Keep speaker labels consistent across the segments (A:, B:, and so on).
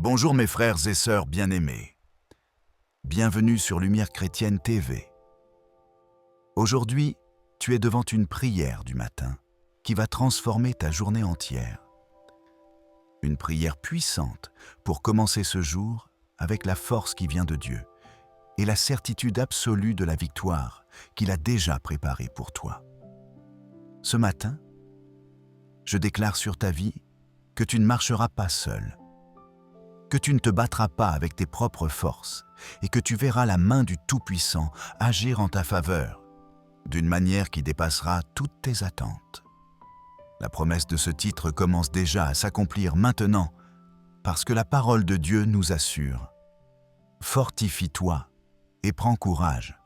A: Bonjour mes frères et sœurs bien-aimés. Bienvenue sur Lumière Chrétienne TV. Aujourd'hui, tu es devant une prière du matin qui va transformer ta journée entière. Une prière puissante pour commencer ce jour avec la force qui vient de Dieu et la certitude absolue de la victoire qu'il a déjà préparée pour toi. Ce matin, je déclare sur ta vie que tu ne marcheras pas seul, que tu ne te battras pas avec tes propres forces et que tu verras la main du Tout-Puissant agir en ta faveur d'une manière qui dépassera toutes tes attentes. La promesse de ce titre commence déjà à s'accomplir maintenant parce que la parole de Dieu nous assure « Fortifie-toi et prends courage.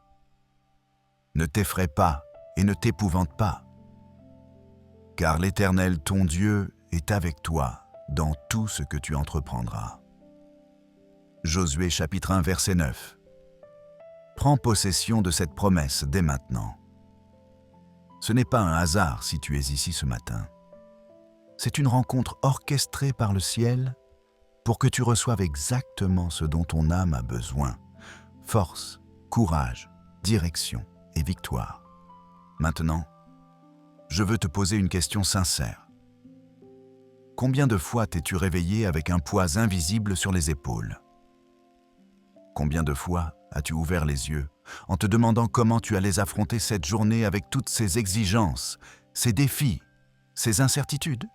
A: Ne t'effraie pas et ne t'épouvante pas, car l'Éternel ton Dieu est avec toi dans tout ce que tu entreprendras. » Josué chapitre 1 verset 9. Prends possession de cette promesse dès maintenant. Ce n'est pas un hasard si tu es ici ce matin. C'est une rencontre orchestrée par le ciel pour que tu reçoives exactement ce dont ton âme a besoin. Force, courage, direction et victoire. Maintenant, je veux te poser une question sincère. Combien de fois t'es-tu réveillé avec un poids invisible sur les épaules? Combien de fois as-tu ouvert les yeux en te demandant comment tu allais affronter cette journée avec toutes ces exigences, ces défis, ces incertitudes?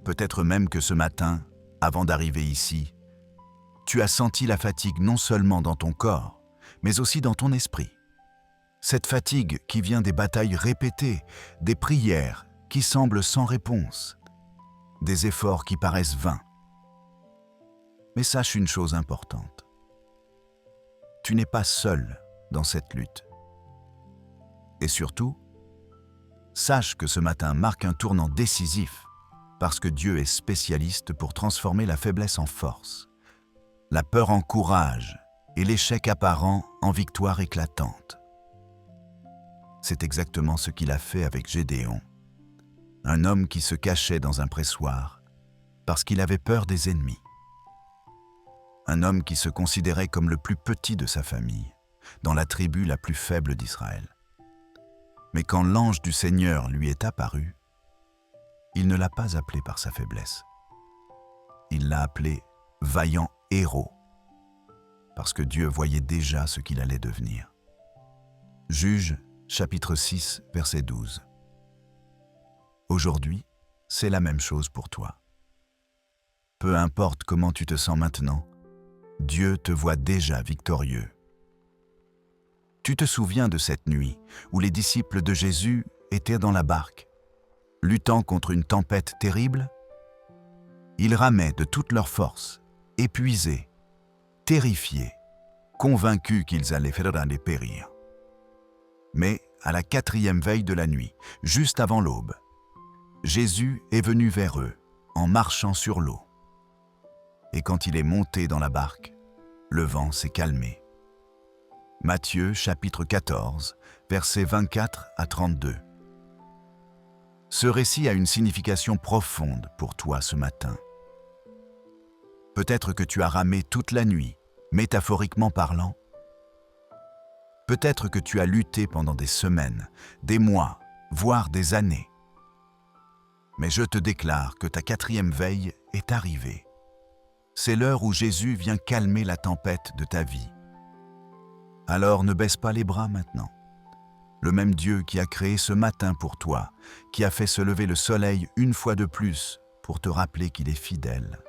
A: Peut-être même que ce matin, avant d'arriver ici, tu as senti la fatigue non seulement dans ton corps, mais aussi dans ton esprit. Cette fatigue qui vient des batailles répétées, des prières qui semblent sans réponse, des efforts qui paraissent vains. Mais sache une chose importante. Tu n'es pas seul dans cette lutte. Et surtout, sache que ce matin marque un tournant décisif parce que Dieu est spécialiste pour transformer la faiblesse en force, la peur en courage et l'échec apparent en victoire éclatante. C'est exactement ce qu'il a fait avec Gédéon, un homme qui se cachait dans un pressoir parce qu'il avait peur des ennemis. Un homme qui se considérait comme le plus petit de sa famille, dans la tribu la plus faible d'Israël. Mais quand l'ange du Seigneur lui est apparu, il ne l'a pas appelé par sa faiblesse. Il l'a appelé « vaillant héros », parce que Dieu voyait déjà ce qu'il allait devenir. Juges, chapitre 6, verset 12. Aujourd'hui, c'est la même chose pour toi. Peu importe comment tu te sens maintenant, Dieu te voit déjà victorieux. Tu te souviens de cette nuit où les disciples de Jésus étaient dans la barque, luttant contre une tempête terrible? Ils ramaient de toute leur force, épuisés, terrifiés, convaincus qu'ils allaient faire périr. Mais à la 4e veille de la nuit, juste avant l'aube, Jésus est venu vers eux en marchant sur l'eau. Et quand il est monté dans la barque, le vent s'est calmé. Matthieu chapitre 14, versets 24 à 32. Ce récit a une signification profonde pour toi ce matin. Peut-être que tu as ramé toute la nuit, métaphoriquement parlant. Peut-être que tu as lutté pendant des semaines, des mois, voire des années. Mais je te déclare que ta 4e veille est arrivée. C'est l'heure où Jésus vient calmer la tempête de ta vie. Alors ne baisse pas les bras maintenant. Le même Dieu qui a créé ce matin pour toi, qui a fait se lever le soleil une fois de plus pour te rappeler qu'il est fidèle.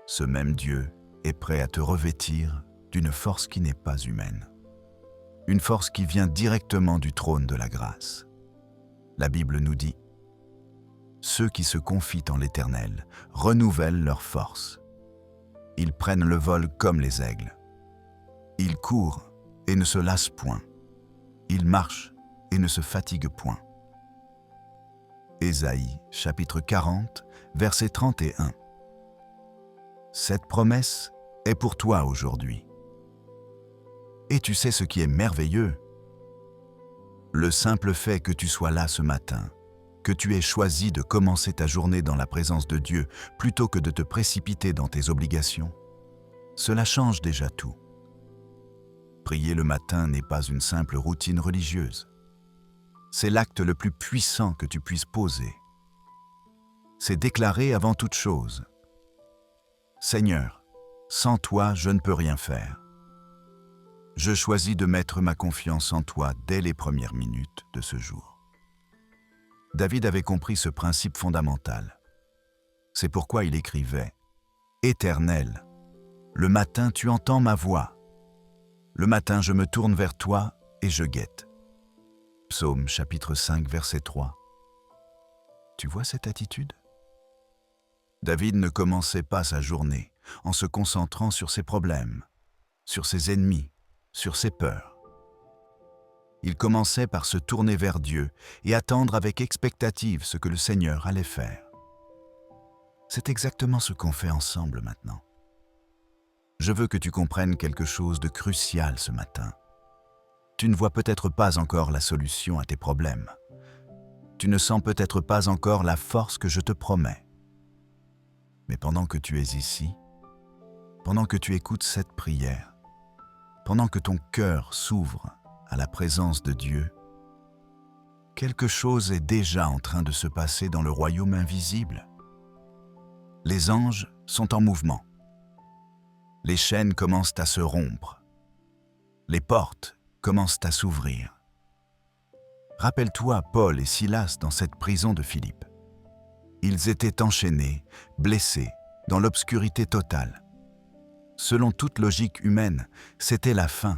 A: Ce même Dieu est prêt à te revêtir d'une force qui n'est pas humaine. Une force qui vient directement du trône de la grâce. La Bible nous dit « Ceux qui se confient en l'Éternel renouvellent leur force. Ils prennent le vol comme les aigles. Ils courent et ne se lassent point. Ils marchent et ne se fatiguent point. » Ésaïe, chapitre 40, verset 31. Cette promesse est pour toi aujourd'hui. Et tu sais ce qui est merveilleux? Le simple fait que tu sois là ce matin que tu aies choisi de commencer ta journée dans la présence de Dieu plutôt que de te précipiter dans tes obligations, cela change déjà tout. Prier le matin n'est pas une simple routine religieuse. C'est l'acte le plus puissant que tu puisses poser. C'est déclarer avant toute chose: Seigneur, sans toi, je ne peux rien faire. Je choisis de mettre ma confiance en toi dès les premières minutes de ce jour. David avait compris ce principe fondamental. C'est pourquoi il écrivait: Éternel, le matin tu entends ma voix. Le matin je me tourne vers toi et je guette. Psaume chapitre 5, verset 3. Tu vois cette attitude? David ne commençait pas sa journée en se concentrant sur ses problèmes, sur ses ennemis, sur ses peurs. Il commençait par se tourner vers Dieu et attendre avec expectative ce que le Seigneur allait faire. C'est exactement ce qu'on fait ensemble maintenant. Je veux que tu comprennes quelque chose de crucial ce matin. Tu ne vois peut-être pas encore la solution à tes problèmes. Tu ne sens peut-être pas encore la force que je te promets. Mais pendant que tu es ici, pendant que tu écoutes cette prière, pendant que ton cœur s'ouvre à la présence de Dieu, quelque chose est déjà en train de se passer dans le royaume invisible. Les anges sont en mouvement. Les chaînes commencent à se rompre. Les portes commencent à s'ouvrir. Rappelle-toi Paul et Silas dans cette prison de Philippe. Ils étaient enchaînés, blessés, dans l'obscurité totale. Selon toute logique humaine, c'était la fin.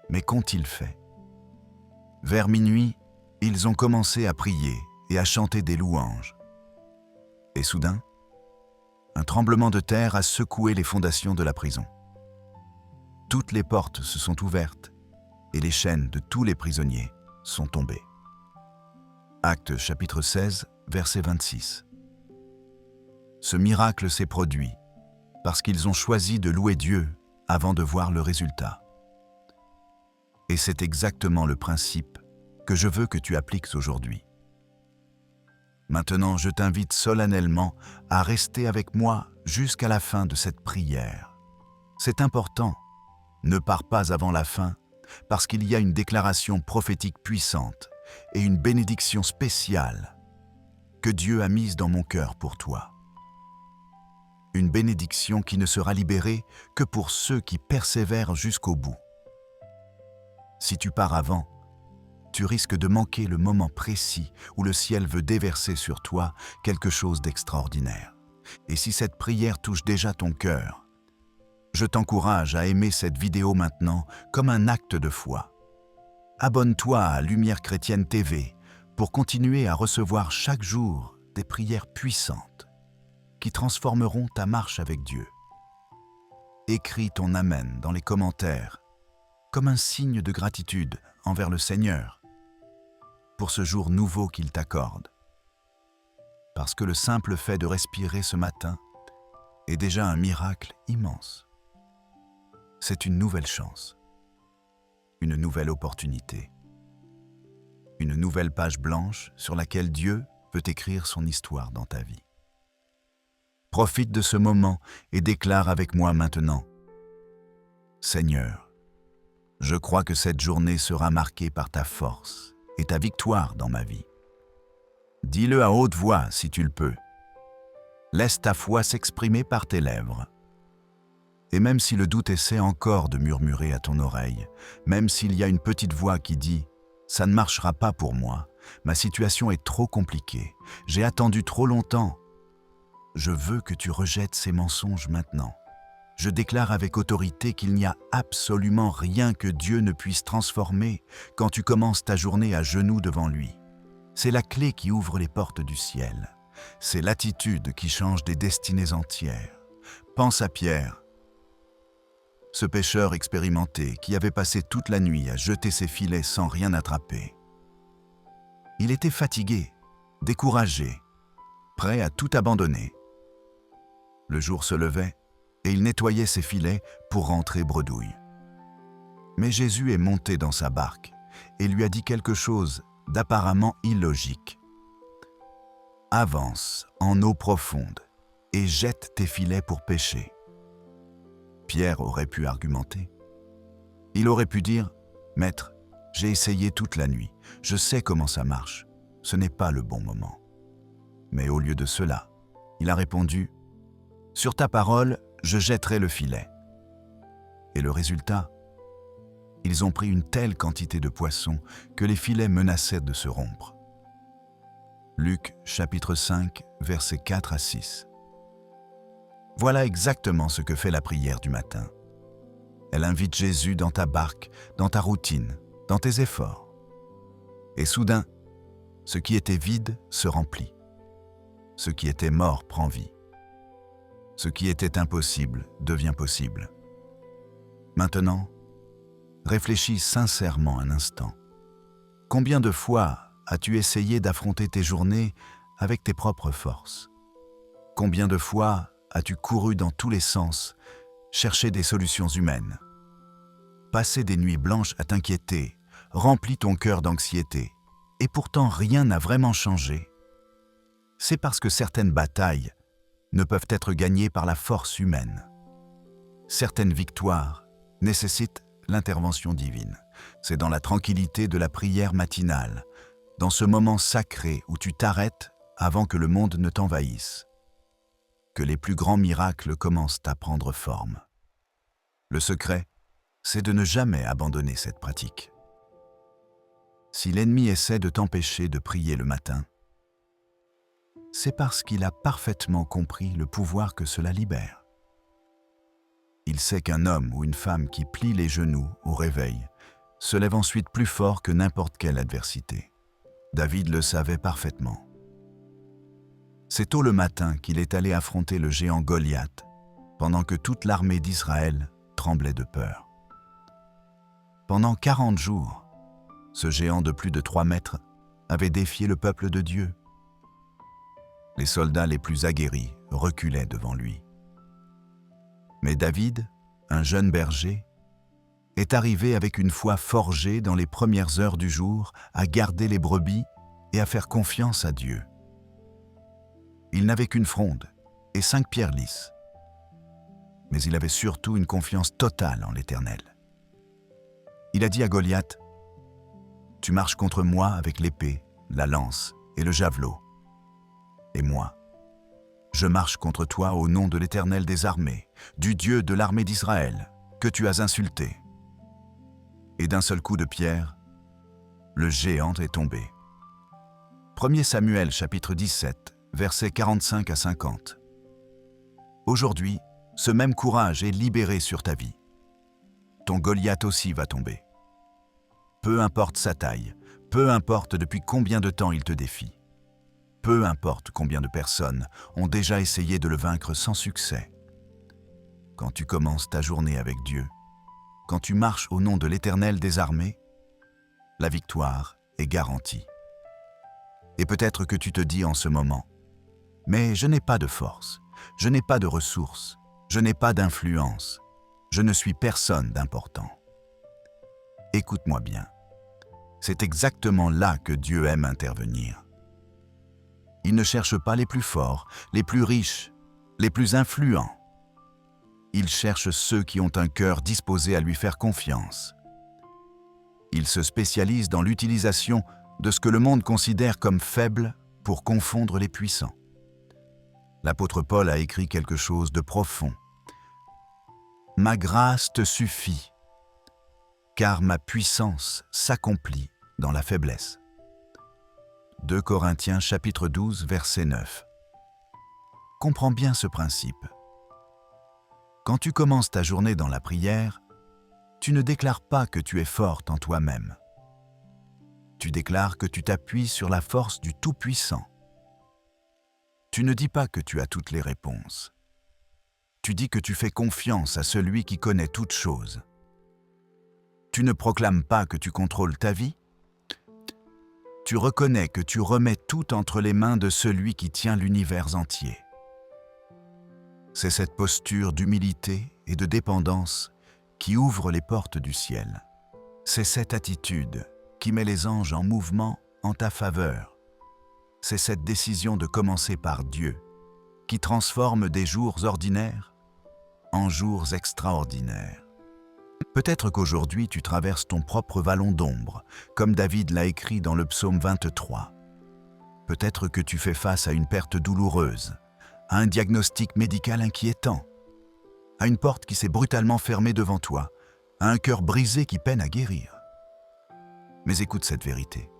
A: Mais qu'ont-ils fait? Vers minuit, ils ont commencé à prier et à chanter des louanges. Et soudain, un tremblement de terre a secoué les fondations de la prison. Toutes les portes se sont ouvertes et les chaînes de tous les prisonniers sont tombées. Actes chapitre 16, verset 26. Ce miracle s'est produit parce qu'ils ont choisi de louer Dieu avant de voir le résultat. Et c'est exactement le principe que je veux que tu appliques aujourd'hui. Maintenant, je t'invite solennellement à rester avec moi jusqu'à la fin de cette prière. C'est important, ne pars pas avant la fin, parce qu'il y a une déclaration prophétique puissante et une bénédiction spéciale que Dieu a mise dans mon cœur pour toi. Une bénédiction qui ne sera libérée que pour ceux qui persévèrent jusqu'au bout. Si tu pars avant, tu risques de manquer le moment précis où le ciel veut déverser sur toi quelque chose d'extraordinaire. Et si cette prière touche déjà ton cœur, je t'encourage à aimer cette vidéo maintenant comme un acte de foi. Abonne-toi à Lumière Chrétienne TV pour continuer à recevoir chaque jour des prières puissantes qui transformeront ta marche avec Dieu. Écris ton Amen dans les commentaires comme un signe de gratitude envers le Seigneur pour ce jour nouveau qu'il t'accorde. Parce que le simple fait de respirer ce matin est déjà un miracle immense. C'est une nouvelle chance, une nouvelle opportunité, une nouvelle page blanche sur laquelle Dieu veut écrire son histoire dans ta vie. Profite de ce moment et déclare avec moi maintenant: Seigneur, je crois que cette journée sera marquée par ta force et ta victoire dans ma vie. Dis-le à haute voix si tu le peux. Laisse ta foi s'exprimer par tes lèvres. Et même si le doute essaie encore de murmurer à ton oreille, même s'il y a une petite voix qui dit « ça ne marchera pas pour moi, ma situation est trop compliquée, j'ai attendu trop longtemps », je veux que tu rejettes ces mensonges maintenant. Je déclare avec autorité qu'il n'y a absolument rien que Dieu ne puisse transformer quand tu commences ta journée à genoux devant lui. C'est la clé qui ouvre les portes du ciel. C'est l'attitude qui change des destinées entières. Pense à Pierre, ce pêcheur expérimenté qui avait passé toute la nuit à jeter ses filets sans rien attraper. Il était fatigué, découragé, prêt à tout abandonner. Le jour se levait et il nettoyait ses filets pour rentrer bredouille. Mais Jésus est monté dans sa barque et lui a dit quelque chose d'apparemment illogique. avance en eau profonde et jette tes filets pour pêcher. Pierre aurait pu argumenter. Il aurait pu dire, « Maître, j'ai essayé toute la nuit, je sais comment ça marche, ce n'est pas le bon moment. » Mais au lieu de cela, il a répondu, « Sur ta parole, je jetterai le filet. » Et le résultat, ils ont pris une telle quantité de poissons que les filets menaçaient de se rompre. Luc chapitre 5, versets 4 à 6. Voilà exactement ce que fait la prière du matin. Elle invite Jésus dans ta barque, dans ta routine, dans tes efforts. Et soudain, ce qui était vide se remplit. Ce qui était mort prend vie. Ce qui était impossible devient possible. Maintenant, réfléchis sincèrement un instant. Combien de fois as-tu essayé d'affronter tes journées avec tes propres forces? Combien de fois as-tu couru dans tous les sens, chercher des solutions humaines? Passé des nuits blanches à t'inquiéter, rempli ton cœur d'anxiété, et pourtant rien n'a vraiment changé. C'est parce que certaines batailles ne peuvent être gagnées par la force humaine. Certaines victoires nécessitent l'intervention divine. C'est dans la tranquillité de la prière matinale, dans ce moment sacré où tu t'arrêtes avant que le monde ne t'envahisse, que les plus grands miracles commencent à prendre forme. Le secret, c'est de ne jamais abandonner cette pratique. Si l'ennemi essaie de t'empêcher de prier le matin, c'est parce qu'il a parfaitement compris le pouvoir que cela libère. Il sait qu'un homme ou une femme qui plie les genoux au réveil se lève ensuite plus fort que n'importe quelle adversité. David le savait parfaitement. C'est tôt le matin qu'il est allé affronter le géant Goliath, pendant que toute l'armée d'Israël tremblait de peur. Pendant 40 jours, ce géant de plus de 3 mètres avait défié le peuple de Dieu. Les soldats les plus aguerris reculaient devant lui. Mais David, un jeune berger, est arrivé avec une foi forgée dans les premières heures du jour à garder les brebis et à faire confiance à Dieu. Il n'avait qu'une fronde et 5 pierres lisses. Mais il avait surtout une confiance totale en l'Éternel. Il a dit à Goliath, « Tu marches contre moi avec l'épée, la lance et le javelot. Et moi, je marche contre toi au nom de l'Éternel des armées, du Dieu de l'armée d'Israël, que tu as insulté. » Et d'un seul coup de pierre, le géant est tombé. 1 Samuel chapitre 17, versets 45 à 50. Aujourd'hui, ce même courage est libéré sur ta vie. Ton Goliath aussi va tomber. Peu importe sa taille, peu importe depuis combien de temps il te défie. Peu importe combien de personnes ont déjà essayé de le vaincre sans succès. Quand tu commences ta journée avec Dieu, quand tu marches au nom de l'Éternel des armées, la victoire est garantie. Et peut-être que tu te dis en ce moment, « Mais je n'ai pas de force, je n'ai pas de ressources, je n'ai pas d'influence, je ne suis personne d'important. » Écoute-moi bien, c'est exactement là que Dieu aime intervenir. Il ne cherche pas les plus forts, les plus riches, les plus influents. Il cherche ceux qui ont un cœur disposé à lui faire confiance. Il se spécialise dans l'utilisation de ce que le monde considère comme faible pour confondre les puissants. L'apôtre Paul a écrit quelque chose de profond. « Ma grâce te suffit, car ma puissance s'accomplit dans la faiblesse. » 2 Corinthiens chapitre 12, verset 9. Comprends bien ce principe. Quand tu commences ta journée dans la prière, tu ne déclares pas que tu es forte en toi-même. Tu déclares que tu t'appuies sur la force du Tout-Puissant. Tu ne dis pas que tu as toutes les réponses. Tu dis que tu fais confiance à celui qui connaît toutes choses. Tu ne proclames pas que tu contrôles ta vie. Tu reconnais que tu remets tout entre les mains de celui qui tient l'univers entier. C'est cette posture d'humilité et de dépendance qui ouvre les portes du ciel. C'est cette attitude qui met les anges en mouvement en ta faveur. C'est cette décision de commencer par Dieu qui transforme des jours ordinaires en jours extraordinaires. Peut-être qu'aujourd'hui tu traverses ton propre vallon d'ombre, comme David l'a écrit dans le psaume 23. Peut-être que tu fais face à une perte douloureuse, à un diagnostic médical inquiétant, à une porte qui s'est brutalement fermée devant toi, à un cœur brisé qui peine à guérir. Mais écoute cette vérité.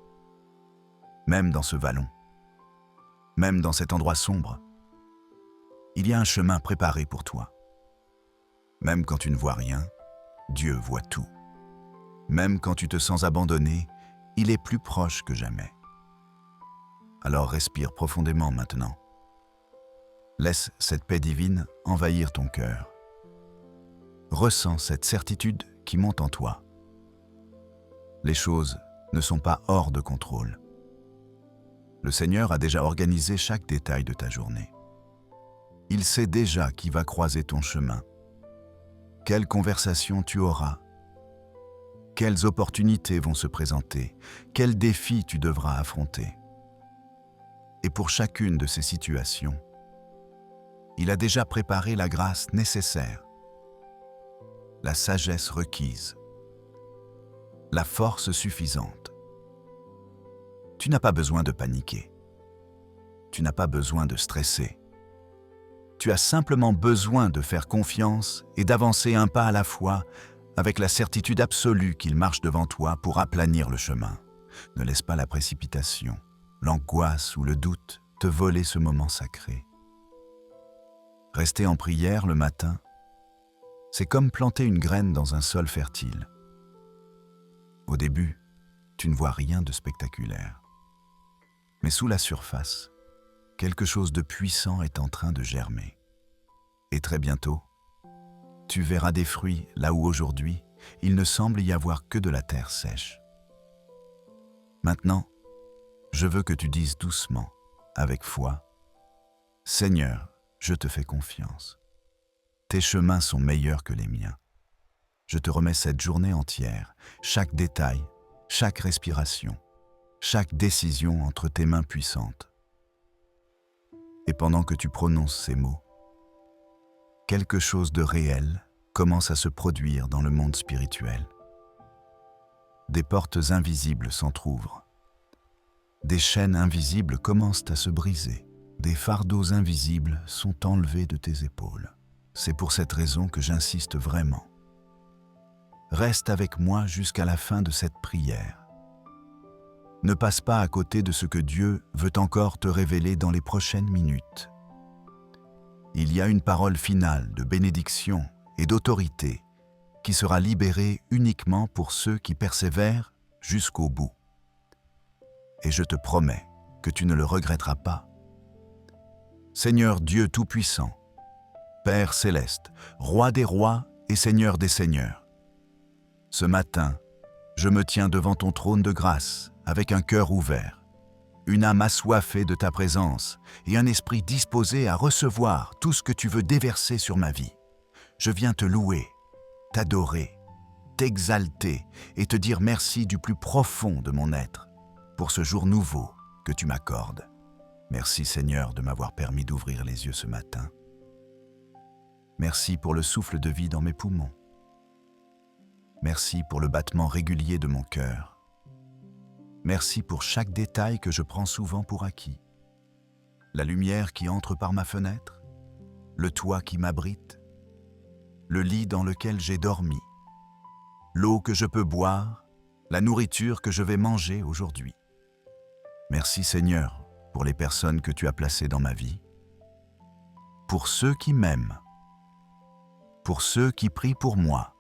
A: Même dans ce vallon, même dans cet endroit sombre, il y a un chemin préparé pour toi. Même quand tu ne vois rien, Dieu voit tout. Même quand tu te sens abandonné, il est plus proche que jamais. Alors respire profondément maintenant. Laisse cette paix divine envahir ton cœur. Ressens cette certitude qui monte en toi. Les choses ne sont pas hors de contrôle. Le Seigneur a déjà organisé chaque détail de ta journée. Il sait déjà qui va croiser ton chemin, quelles conversations tu auras, quelles opportunités vont se présenter, quels défis tu devras affronter. Et pour chacune de ces situations, il a déjà préparé la grâce nécessaire, la sagesse requise, la force suffisante. Tu n'as pas besoin de paniquer. Tu n'as pas besoin de stresser. Tu as simplement besoin de faire confiance et d'avancer un pas à la fois avec la certitude absolue qu'il marche devant toi pour aplanir le chemin. Ne laisse pas la précipitation, l'angoisse ou le doute te voler ce moment sacré. Rester en prière le matin, c'est comme planter une graine dans un sol fertile. Au début, tu ne vois rien de spectaculaire. Mais sous la surface, quelque chose de puissant est en train de germer. Et très bientôt, tu verras des fruits là où aujourd'hui, il ne semble y avoir que de la terre sèche. Maintenant, je veux que tu dises doucement, avec foi, « Seigneur, je te fais confiance. Tes chemins sont meilleurs que les miens. Je te remets cette journée entière, chaque détail, chaque respiration, chaque décision entre tes mains puissantes. » Et pendant que tu prononces ces mots, quelque chose de réel commence à se produire dans le monde spirituel. Des portes invisibles s'entr'ouvrent. Des chaînes invisibles commencent à se briser. Des fardeaux invisibles sont enlevés de tes épaules. C'est pour cette raison que j'insiste vraiment. Reste avec moi jusqu'à la fin de cette prière. Ne passe pas à côté de ce que Dieu veut encore te révéler dans les prochaines minutes. Il y a une parole finale de bénédiction et d'autorité qui sera libérée uniquement pour ceux qui persévèrent jusqu'au bout. Et je te promets que tu ne le regretteras pas. Seigneur Dieu Tout-Puissant, Père Céleste, Roi des rois et Seigneur des seigneurs, ce matin, je me tiens devant ton trône de grâce avec un cœur ouvert, une âme assoiffée de ta présence et un esprit disposé à recevoir tout ce que tu veux déverser sur ma vie. Je viens te louer, t'adorer, t'exalter et te dire merci du plus profond de mon être pour ce jour nouveau que tu m'accordes. Merci Seigneur de m'avoir permis d'ouvrir les yeux ce matin. Merci pour le souffle de vie dans mes poumons. Merci pour le battement régulier de mon cœur. Merci pour chaque détail que je prends souvent pour acquis. La lumière qui entre par ma fenêtre, le toit qui m'abrite, le lit dans lequel j'ai dormi, l'eau que je peux boire, la nourriture que je vais manger aujourd'hui. Merci Seigneur pour les personnes que tu as placées dans ma vie, pour ceux qui m'aiment, pour ceux qui prient pour moi,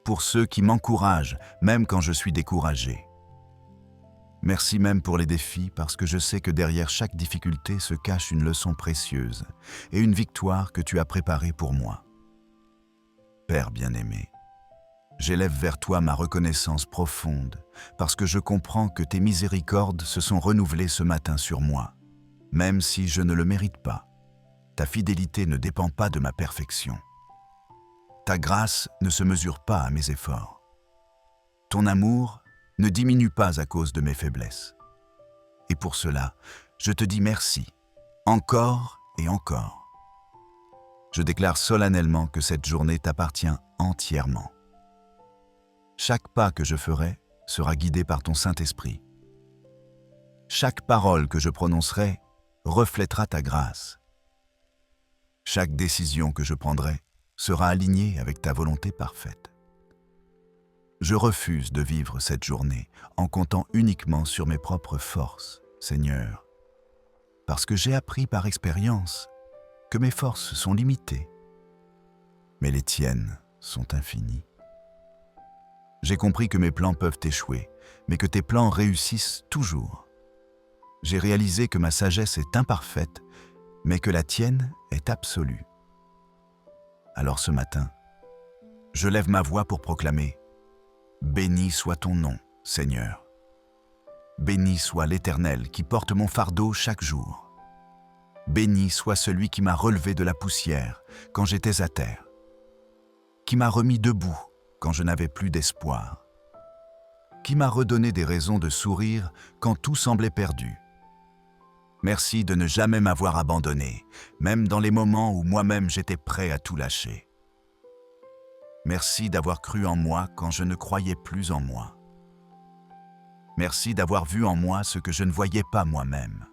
A: pour ceux qui m'encouragent même quand je suis découragé. Merci même pour les défis parce que je sais que derrière chaque difficulté se cache une leçon précieuse et une victoire que tu as préparée pour moi. Père bien-aimé, j'élève vers toi ma reconnaissance profonde parce que je comprends que tes miséricordes se sont renouvelées ce matin sur moi, même si je ne le mérite pas. Ta fidélité ne dépend pas de ma perfection. Ta grâce ne se mesure pas à mes efforts. Ton amour ne diminue pas à cause de mes faiblesses. Et pour cela, je te dis merci, encore et encore. Je déclare solennellement que cette journée t'appartient entièrement. Chaque pas que je ferai sera guidé par ton Saint-Esprit. Chaque parole que je prononcerai reflètera ta grâce. Chaque décision que je prendrai sera alignée avec ta volonté parfaite. Je refuse de vivre cette journée en comptant uniquement sur mes propres forces, Seigneur, parce que j'ai appris par expérience que mes forces sont limitées, mais les tiennes sont infinies. J'ai compris que mes plans peuvent échouer, mais que tes plans réussissent toujours. J'ai réalisé que ma sagesse est imparfaite, mais que la tienne est absolue. Alors ce matin, je lève ma voix pour proclamer « Béni soit ton nom, Seigneur. Béni soit l'Éternel qui porte mon fardeau chaque jour. Béni soit celui qui m'a relevé de la poussière quand j'étais à terre, qui m'a remis debout quand je n'avais plus d'espoir, qui m'a redonné des raisons de sourire quand tout semblait perdu. Merci de ne jamais m'avoir abandonné, même dans les moments où moi-même j'étais prêt à tout lâcher. Merci d'avoir cru en moi quand je ne croyais plus en moi. Merci d'avoir vu en moi ce que je ne voyais pas moi-même.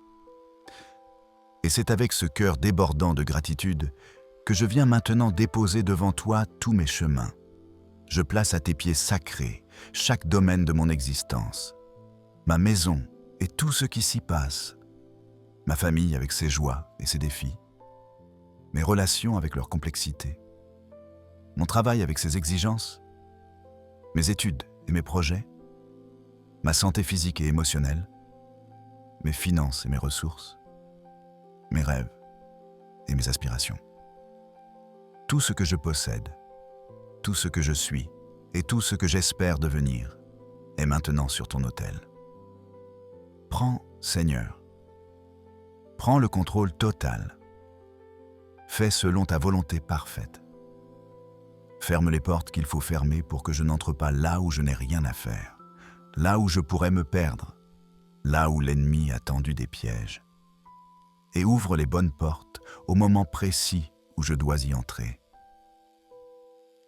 A: Et c'est avec ce cœur débordant de gratitude que je viens maintenant déposer devant toi tous mes chemins. Je place à tes pieds sacrés chaque domaine de mon existence, ma maison et tout ce qui s'y passe, ma famille avec ses joies et ses défis, mes relations avec leur complexité, mon travail avec ses exigences, mes études et mes projets, ma santé physique et émotionnelle, mes finances et mes ressources, mes rêves et mes aspirations. Tout ce que je possède, tout ce que je suis et tout ce que j'espère devenir est maintenant sur ton autel. Prends, Seigneur, prends le contrôle total. Fais selon ta volonté parfaite. Ferme les portes qu'il faut fermer pour que je n'entre pas là où je n'ai rien à faire, là où je pourrais me perdre, là où l'ennemi a tendu des pièges. Et ouvre les bonnes portes au moment précis où je dois y entrer.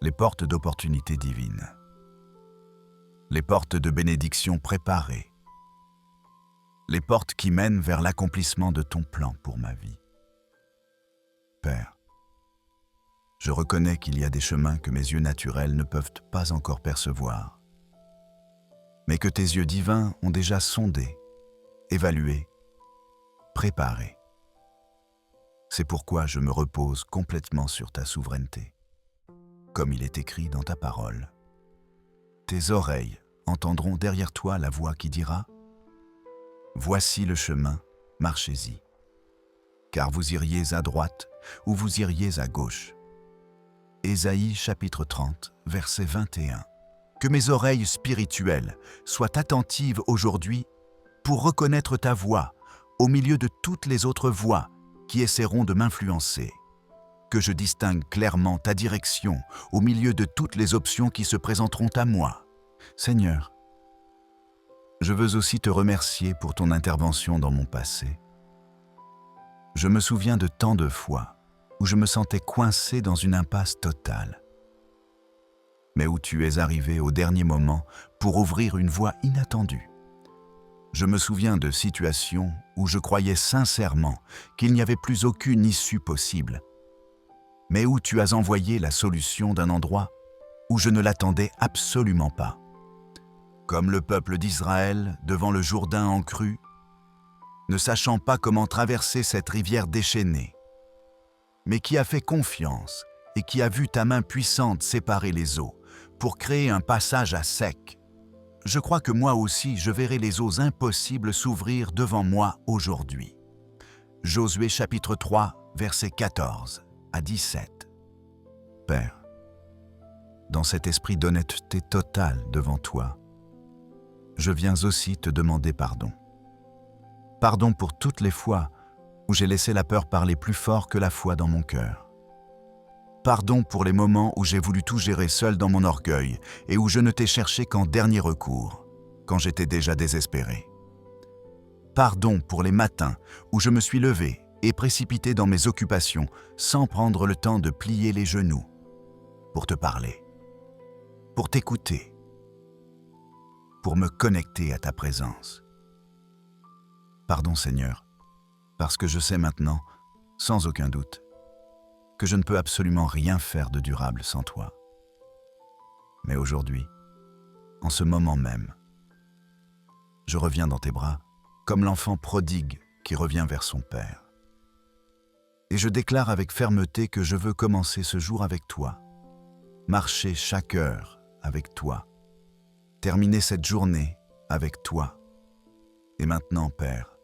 A: Les portes d'opportunités divines. Les portes de bénédiction préparées. Les portes qui mènent vers l'accomplissement de ton plan pour ma vie. Père, je reconnais qu'il y a des chemins que mes yeux naturels ne peuvent pas encore percevoir, mais que tes yeux divins ont déjà sondé, évalué, préparé. C'est pourquoi je me repose complètement sur ta souveraineté, comme il est écrit dans ta parole. Tes oreilles entendront derrière toi la voix qui dira « Voici le chemin, marchez-y, car vous iriez à droite ou vous iriez à gauche. » Ésaïe chapitre 30, verset 21. Que mes oreilles spirituelles soient attentives aujourd'hui pour reconnaître ta voix au milieu de toutes les autres voix qui essaieront de m'influencer. Que je distingue clairement ta direction au milieu de toutes les options qui se présenteront à moi. Seigneur, je veux aussi te remercier pour ton intervention dans mon passé. Je me souviens de tant de fois où je me sentais coincé dans une impasse totale, mais où tu es arrivé au dernier moment pour ouvrir une voie inattendue. Je me souviens de situations où je croyais sincèrement qu'il n'y avait plus aucune issue possible, mais où tu as envoyé la solution d'un endroit où je ne l'attendais absolument pas. Comme le peuple d'Israël devant le Jourdain en crue, ne sachant pas comment traverser cette rivière déchaînée, mais qui a fait confiance et qui a vu ta main puissante séparer les eaux pour créer un passage à sec. Je crois que moi aussi je verrai les eaux impossibles s'ouvrir devant moi aujourd'hui. Josué chapitre 3, versets 14 à 17. Père, dans cet esprit d'honnêteté totale devant toi, je viens aussi te demander pardon. Pardon pour toutes les fois où j'ai laissé la peur parler plus fort que la foi dans mon cœur. Pardon pour les moments où j'ai voulu tout gérer seul dans mon orgueil et où je ne t'ai cherché qu'en dernier recours, quand j'étais déjà désespéré. Pardon pour les matins où je me suis levé et précipité dans mes occupations sans prendre le temps de plier les genoux pour te parler, pour t'écouter, pour me connecter à ta présence. Pardon Seigneur, parce que je sais maintenant, sans aucun doute, que je ne peux absolument rien faire de durable sans toi. Mais aujourd'hui, en ce moment même, je reviens dans tes bras comme l'enfant prodigue qui revient vers son père. Et je déclare avec fermeté que je veux commencer ce jour avec toi, marcher chaque heure avec toi, terminer cette journée avec toi. Et maintenant, Père,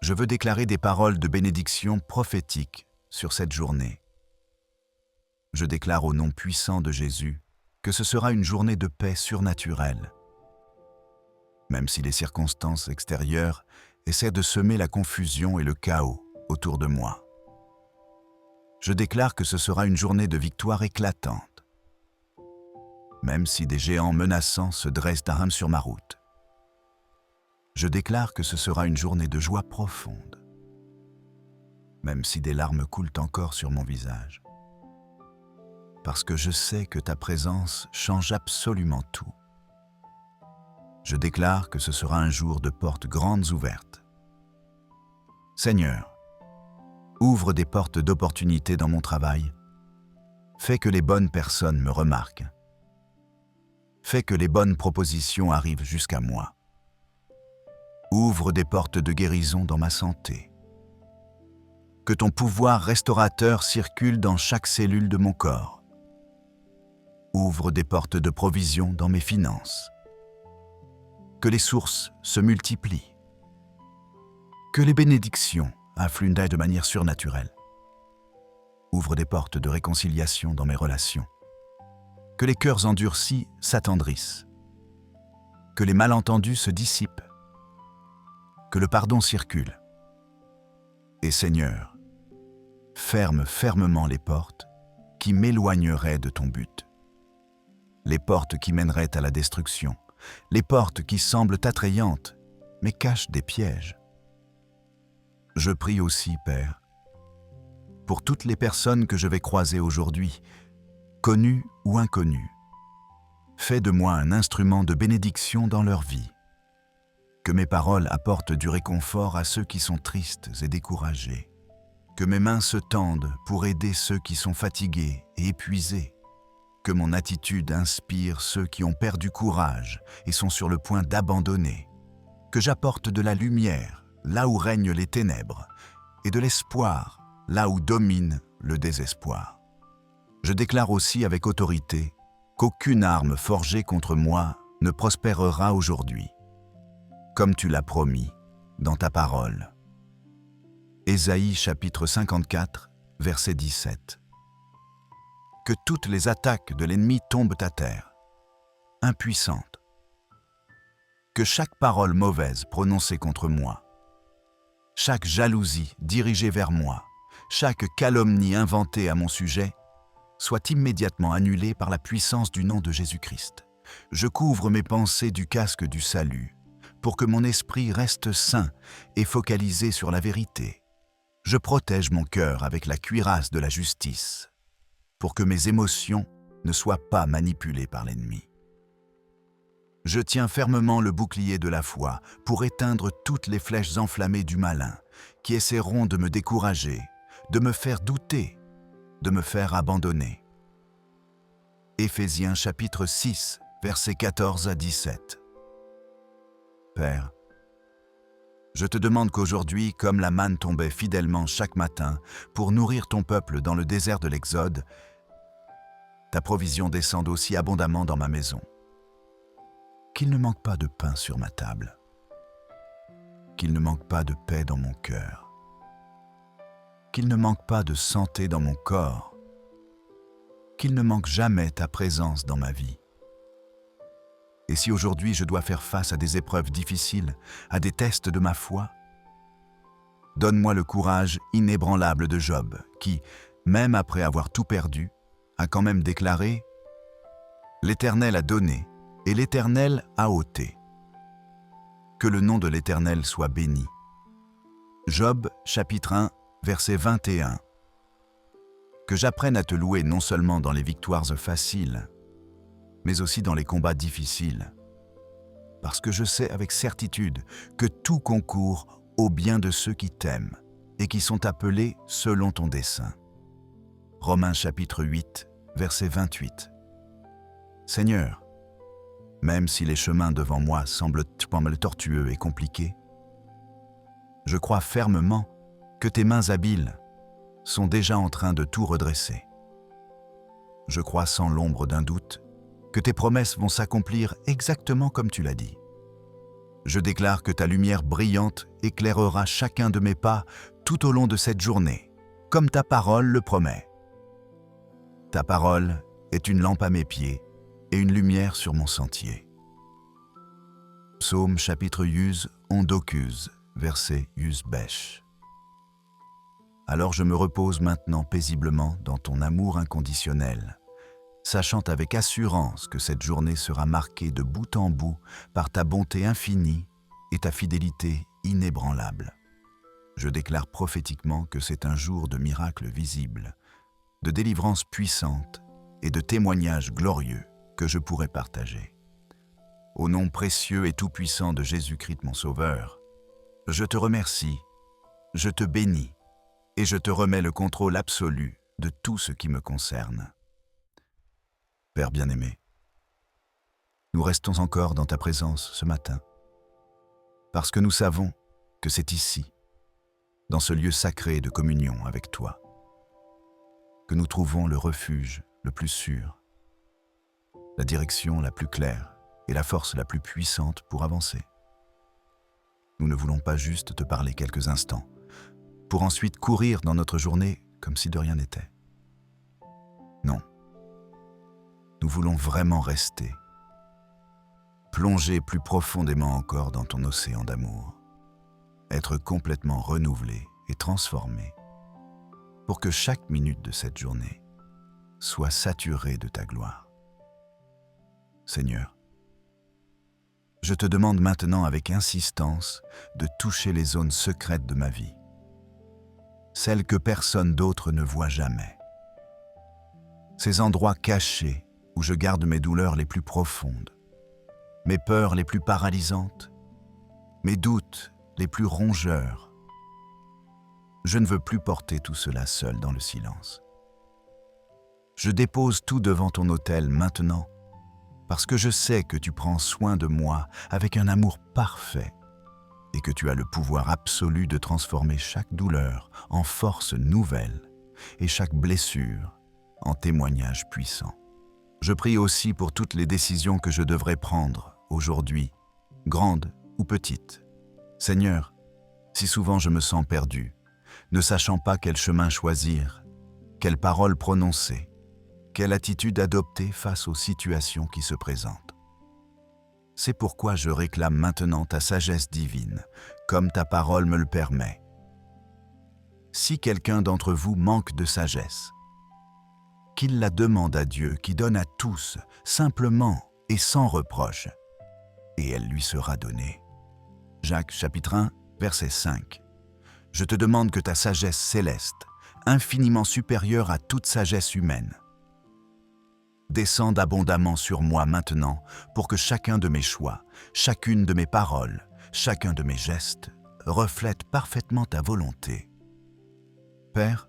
A: je veux déclarer des paroles de bénédiction prophétique sur cette journée. Je déclare au nom puissant de Jésus que ce sera une journée de paix surnaturelle. Même si les circonstances extérieures essaient de semer la confusion et le chaos autour de moi. Je déclare que ce sera une journée de victoire éclatante. Même si des géants menaçants se dressent à rame sur ma route. Je déclare que ce sera une journée de joie profonde. Même si des larmes coulent encore sur mon visage. Parce que je sais que ta présence change absolument tout. Je déclare que ce sera un jour de portes grandes ouvertes. Seigneur, ouvre des portes d'opportunité dans mon travail. Fais que les bonnes personnes me remarquent. Fais que les bonnes propositions arrivent jusqu'à moi. Ouvre des portes de guérison dans ma santé. Que ton pouvoir restaurateur circule dans chaque cellule de mon corps. Ouvre des portes de provision dans mes finances. Que les sources se multiplient. Que les bénédictions affluent de manière surnaturelle. Ouvre des portes de réconciliation dans mes relations. Que les cœurs endurcis s'attendrissent. Que les malentendus se dissipent. Que le pardon circule. Et Seigneur, ferme fermement les portes qui m'éloigneraient de ton but. Les portes qui mèneraient à la destruction. Les portes qui semblent attrayantes, mais cachent des pièges. Je prie aussi, Père, pour toutes les personnes que je vais croiser aujourd'hui, connues ou inconnues. Fais de moi un instrument de bénédiction dans leur vie. Que mes paroles apportent du réconfort à ceux qui sont tristes et découragés. Que mes mains se tendent pour aider ceux qui sont fatigués et épuisés. Que mon attitude inspire ceux qui ont perdu courage et sont sur le point d'abandonner. Que j'apporte de la lumière là où règnent les ténèbres et de l'espoir là où domine le désespoir. Je déclare aussi avec autorité qu'aucune arme forgée contre moi ne prospérera aujourd'hui, comme tu l'as promis dans ta parole. Ésaïe chapitre 54, verset 17. Que toutes les attaques de l'ennemi tombent à terre, impuissantes. Que chaque parole mauvaise prononcée contre moi, chaque jalousie dirigée vers moi, chaque calomnie inventée à mon sujet, soit immédiatement annulée par la puissance du nom de Jésus-Christ. Je couvre mes pensées du casque du salut, pour que mon esprit reste sain et focalisé sur la vérité. Je protège mon cœur avec la cuirasse de la justice, pour que mes émotions ne soient pas manipulées par l'ennemi. Je tiens fermement le bouclier de la foi pour éteindre toutes les flèches enflammées du malin qui essaieront de me décourager, de me faire douter, de me faire abandonner. Éphésiens chapitre 6, versets 14 à 17. Père, je te demande qu'aujourd'hui, comme la manne tombait fidèlement chaque matin pour nourrir ton peuple dans le désert de l'Exode, ta provision descende aussi abondamment dans ma maison. Qu'il ne manque pas de pain sur ma table. Qu'il ne manque pas de paix dans mon cœur. Qu'il ne manque pas de santé dans mon corps. Qu'il ne manque jamais ta présence dans ma vie. Et si aujourd'hui je dois faire face à des épreuves difficiles, à des tests de ma foi, donne-moi le courage inébranlable de Job, qui, même après avoir tout perdu, a quand même déclaré « L'Éternel a donné, et l'Éternel a ôté. Que le nom de l'Éternel soit béni. Job, chapitre 1, verset 21. Que j'apprenne à te louer non seulement dans les victoires faciles, mais aussi dans les combats difficiles. Parce que je sais avec certitude que tout concourt au bien de ceux qui t'aiment et qui sont appelés selon ton dessein. Romains chapitre 8, verset 28. Seigneur, même si les chemins devant moi semblent tortueux et compliqués, je crois fermement que tes mains habiles sont déjà en train de tout redresser. Je crois sans l'ombre d'un doute que tes promesses vont s'accomplir exactement comme tu l'as dit. Je déclare que ta lumière brillante éclairera chacun de mes pas tout au long de cette journée, comme ta parole le promet. Ta parole est une lampe à mes pieds et une lumière sur mon sentier. Psaume chapitre 11, verset 11. Alors je me repose maintenant paisiblement dans ton amour inconditionnel, sachant avec assurance que cette journée sera marquée de bout en bout par ta bonté infinie et ta fidélité inébranlable. Je déclare prophétiquement que c'est un jour de miracles visibles, de délivrance puissante et de témoignages glorieux que je pourrai partager. Au nom précieux et tout-puissant de Jésus-Christ mon Sauveur, je te remercie, je te bénis et je te remets le contrôle absolu de tout ce qui me concerne. Père bien-aimé, nous restons encore dans ta présence ce matin, parce que nous savons que c'est ici, dans ce lieu sacré de communion avec toi, que nous trouvons le refuge le plus sûr, la direction la plus claire et la force la plus puissante pour avancer. Nous ne voulons pas juste te parler quelques instants, pour ensuite courir dans notre journée comme si de rien n'était. Non. Nous voulons vraiment rester, plonger plus profondément encore dans ton océan d'amour, être complètement renouvelé et transformé, pour que chaque minute de cette journée soit saturée de ta gloire. Seigneur, je te demande maintenant avec insistance de toucher les zones secrètes de ma vie, celles que personne d'autre ne voit jamais, ces endroits cachés où je garde mes douleurs les plus profondes, mes peurs les plus paralysantes, mes doutes les plus rongeurs. Je ne veux plus porter tout cela seul dans le silence. Je dépose tout devant ton autel maintenant, parce que je sais que tu prends soin de moi avec un amour parfait et que tu as le pouvoir absolu de transformer chaque douleur en force nouvelle et chaque blessure en témoignage puissant. Je prie aussi pour toutes les décisions que je devrais prendre aujourd'hui, grandes ou petites. Seigneur, si souvent je me sens perdu, ne sachant pas quel chemin choisir, quelle parole prononcer, quelle attitude adopter face aux situations qui se présentent. C'est pourquoi je réclame maintenant ta sagesse divine, comme ta parole me le permet. Si quelqu'un d'entre vous manque de sagesse, qu'il la demande à Dieu qui donne à tous, simplement et sans reproche, et elle lui sera donnée. Jacques chapitre 1, verset 5. Je te demande que ta sagesse céleste, infiniment supérieure à toute sagesse humaine, descende abondamment sur moi maintenant pour que chacun de mes choix, chacune de mes paroles, chacun de mes gestes reflète parfaitement ta volonté. Père,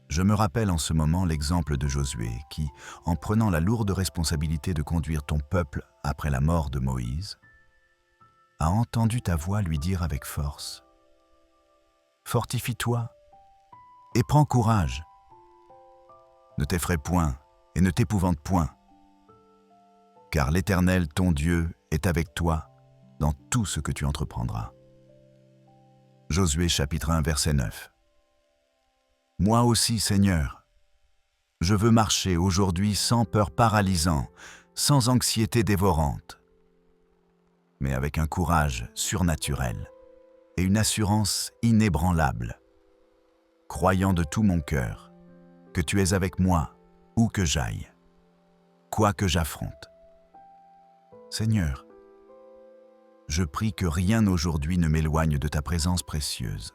A: je me rappelle en ce moment l'exemple de Josué qui, en prenant la lourde responsabilité de conduire ton peuple après la mort de Moïse, a entendu ta voix lui dire avec force : « Fortifie-toi et prends courage. Ne t'effraie point et ne t'épouvante point, car l'Éternel, ton Dieu, est avec toi dans tout ce que tu entreprendras. » Josué chapitre 1, verset 9. Moi aussi, Seigneur, je veux marcher aujourd'hui sans peur paralysant, sans anxiété dévorante, mais avec un courage surnaturel et une assurance inébranlable, croyant de tout mon cœur que tu es avec moi où que j'aille, quoi que j'affronte. Seigneur, je prie que rien aujourd'hui ne m'éloigne de ta présence précieuse.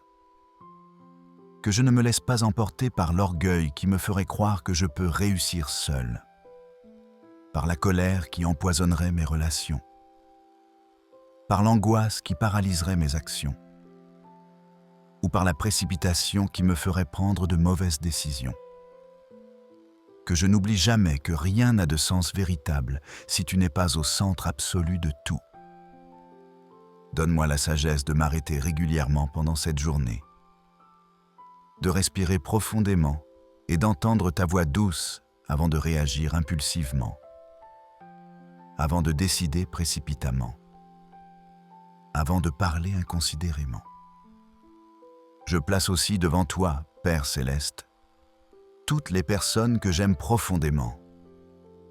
A: Que je ne me laisse pas emporter par l'orgueil qui me ferait croire que je peux réussir seul, par la colère qui empoisonnerait mes relations, par l'angoisse qui paralyserait mes actions, ou par la précipitation qui me ferait prendre de mauvaises décisions. Que je n'oublie jamais que rien n'a de sens véritable si tu n'es pas au centre absolu de tout. Donne-moi la sagesse de m'arrêter régulièrement pendant cette journée, de respirer profondément et d'entendre ta voix douce avant de réagir impulsivement, avant de décider précipitamment, avant de parler inconsidérément. Je place aussi devant toi, Père Céleste, toutes les personnes que j'aime profondément.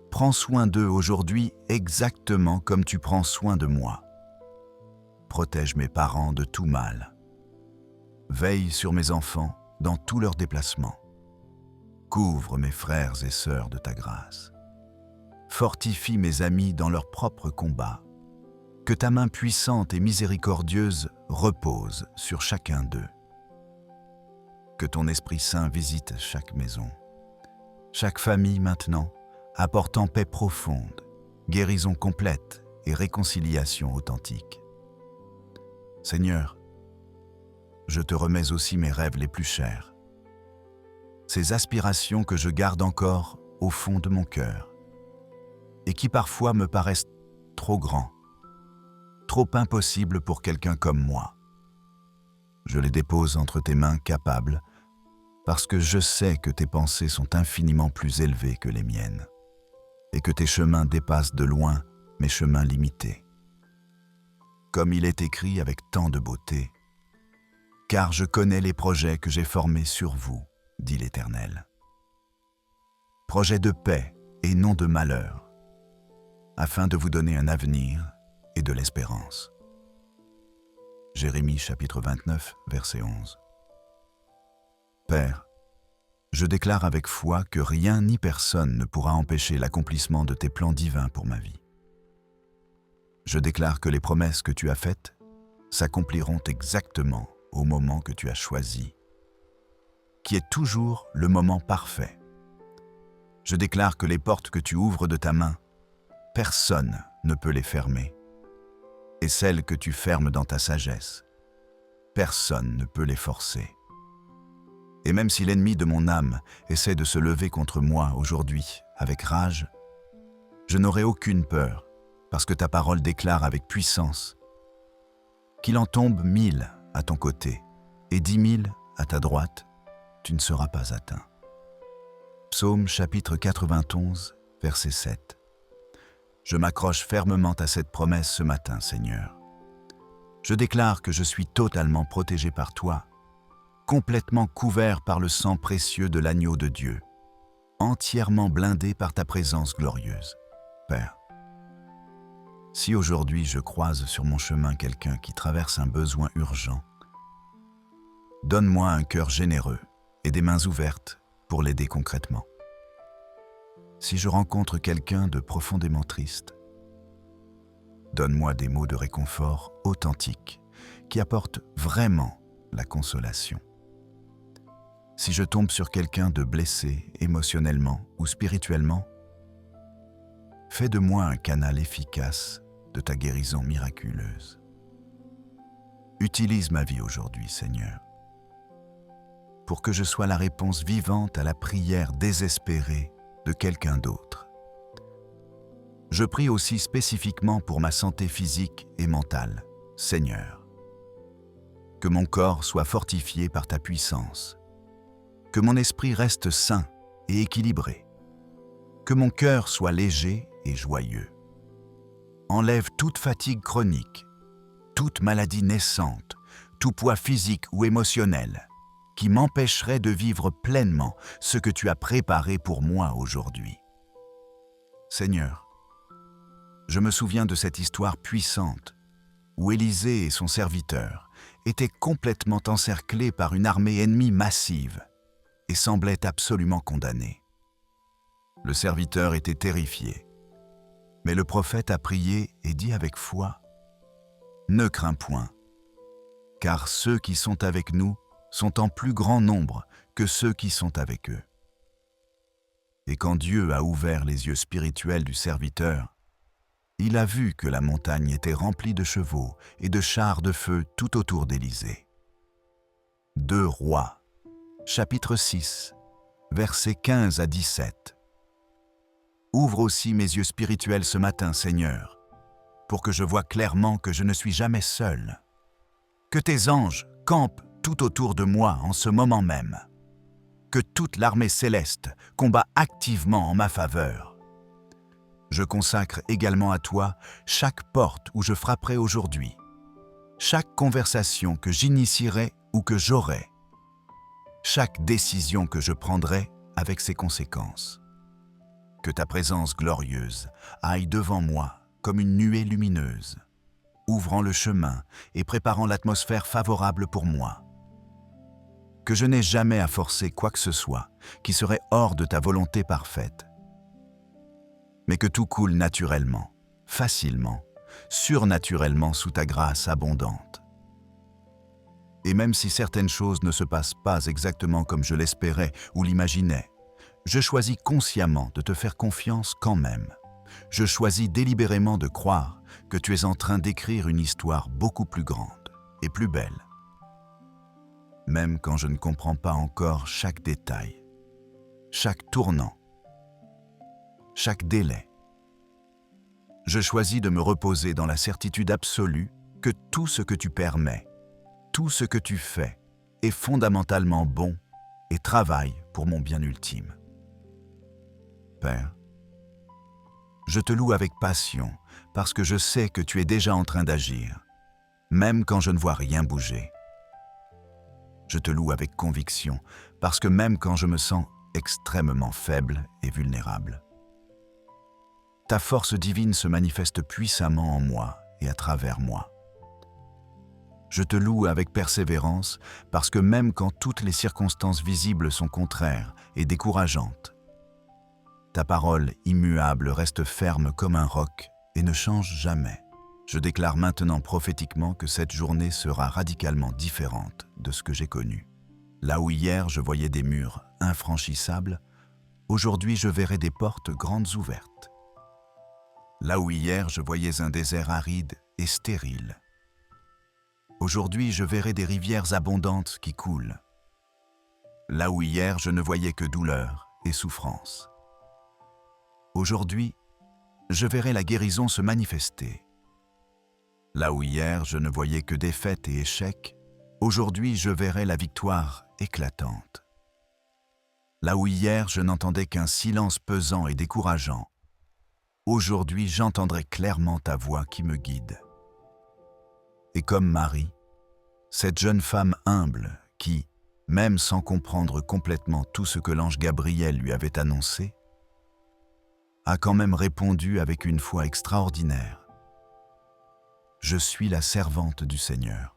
A: Prends soin d'eux aujourd'hui exactement comme tu prends soin de moi. Protège mes parents de tout mal. Veille sur mes enfants dans tous leurs déplacements. Couvre mes frères et sœurs de ta grâce. Fortifie mes amis dans leurs propres combats. Que ta main puissante et miséricordieuse repose sur chacun d'eux. Que ton Esprit Saint visite chaque maison, chaque famille maintenant, apportant paix profonde, guérison complète et réconciliation authentique. Seigneur, je te remets aussi mes rêves les plus chers, ces aspirations que je garde encore au fond de mon cœur et qui parfois me paraissent trop grands, trop impossibles pour quelqu'un comme moi. Je les dépose entre tes mains capables parce que je sais que tes pensées sont infiniment plus élevées que les miennes et que tes chemins dépassent de loin mes chemins limités. Comme il est écrit avec tant de beauté, « Car je connais les projets que j'ai formés sur vous, dit l'Éternel. Projets de paix et non de malheur, afin de vous donner un avenir et de l'espérance. » Jérémie chapitre 29, verset 11. Père, je déclare avec foi que rien ni personne ne pourra empêcher l'accomplissement de tes plans divins pour ma vie. Je déclare que les promesses que tu as faites s'accompliront exactement au moment que tu as choisi, qui est toujours le moment parfait. Je déclare que les portes que tu ouvres de ta main, personne ne peut les fermer, et celles que tu fermes dans ta sagesse, personne ne peut les forcer. Et même si l'ennemi de mon âme essaie de se lever contre moi aujourd'hui avec rage, je n'aurai aucune peur, parce que ta parole déclare avec puissance qu'il en tombe 1000 à ton côté et 10 000 à ta droite, tu ne seras pas atteint. Psaume chapitre 91, verset 7. Je m'accroche fermement à cette promesse ce matin, Seigneur. Je déclare que je suis totalement protégé par toi, complètement couvert par le sang précieux de l'agneau de Dieu, entièrement blindé par ta présence glorieuse. Père, si aujourd'hui je croise sur mon chemin quelqu'un qui traverse un besoin urgent, donne-moi un cœur généreux et des mains ouvertes pour l'aider concrètement. Si je rencontre quelqu'un de profondément triste, donne-moi des mots de réconfort authentiques qui apportent vraiment la consolation. Si je tombe sur quelqu'un de blessé émotionnellement ou spirituellement, fais de moi un canal efficace de ta guérison miraculeuse. Utilise ma vie aujourd'hui, Seigneur, pour que je sois la réponse vivante à la prière désespérée de quelqu'un d'autre. Je prie aussi spécifiquement pour ma santé physique et mentale, Seigneur. Que mon corps soit fortifié par ta puissance, que mon esprit reste sain et équilibré, que mon cœur soit léger et joyeux. Enlève toute fatigue chronique, toute maladie naissante, tout poids physique ou émotionnel qui m'empêcherait de vivre pleinement ce que tu as préparé pour moi aujourd'hui. Seigneur, je me souviens de cette histoire puissante où Élisée et son serviteur étaient complètement encerclés par une armée ennemie massive et semblaient absolument condamnés. Le serviteur était terrifié, mais le prophète a prié et dit avec foi Ne crains point, car ceux qui sont avec nous sont en plus grand nombre que ceux qui sont avec eux. » Et quand Dieu a ouvert les yeux spirituels du serviteur, il a vu que la montagne était remplie de chevaux et de chars de feu tout autour d'Élysée. 2 Rois, chapitre 6, versets 15 à 17. Ouvre aussi mes yeux spirituels ce matin, Seigneur, pour que je voie clairement que je ne suis jamais seul. Que tes anges campent tout autour de moi en ce moment même. Que toute l'armée céleste combat activement en ma faveur. Je consacre également à toi chaque porte où je frapperai aujourd'hui, chaque conversation que j'initierai ou que j'aurai, chaque décision que je prendrai avec ses conséquences. Que ta présence glorieuse aille devant moi comme une nuée lumineuse, ouvrant le chemin et préparant l'atmosphère favorable pour moi. Que je n'ai jamais à forcer quoi que ce soit qui serait hors de ta volonté parfaite, mais que tout coule naturellement, facilement, surnaturellement sous ta grâce abondante. Et même si certaines choses ne se passent pas exactement comme je l'espérais ou l'imaginais, je choisis consciemment de te faire confiance quand même. Je choisis délibérément de croire que tu es en train d'écrire une histoire beaucoup plus grande et plus belle. Même quand je ne comprends pas encore chaque détail, chaque tournant, chaque délai. Je choisis de me reposer dans la certitude absolue que tout ce que tu permets, tout ce que tu fais est fondamentalement bon et travaille pour mon bien ultime. Père, je te loue avec passion parce que je sais que tu es déjà en train d'agir, même quand je ne vois rien bouger. Je te loue avec conviction parce que même quand je me sens extrêmement faible et vulnérable, ta force divine se manifeste puissamment en moi et à travers moi. Je te loue avec persévérance parce que même quand toutes les circonstances visibles sont contraires et décourageantes, ta parole immuable reste ferme comme un roc et ne change jamais. Je déclare maintenant prophétiquement que cette journée sera radicalement différente de ce que j'ai connu. Là où hier je voyais des murs infranchissables, aujourd'hui je verrai des portes grandes ouvertes. Là où hier je voyais un désert aride et stérile, aujourd'hui je verrai des rivières abondantes qui coulent. Là où hier je ne voyais que douleur et souffrance, aujourd'hui je verrai la guérison se manifester. Là où hier je ne voyais que défaite et échec, aujourd'hui je verrai la victoire éclatante. Là où hier je n'entendais qu'un silence pesant et décourageant, aujourd'hui j'entendrai clairement ta voix qui me guide. Et comme Marie, cette jeune femme humble qui, même sans comprendre complètement tout ce que l'ange Gabriel lui avait annoncé, a quand même répondu avec une foi extraordinaire. Je suis la servante du Seigneur.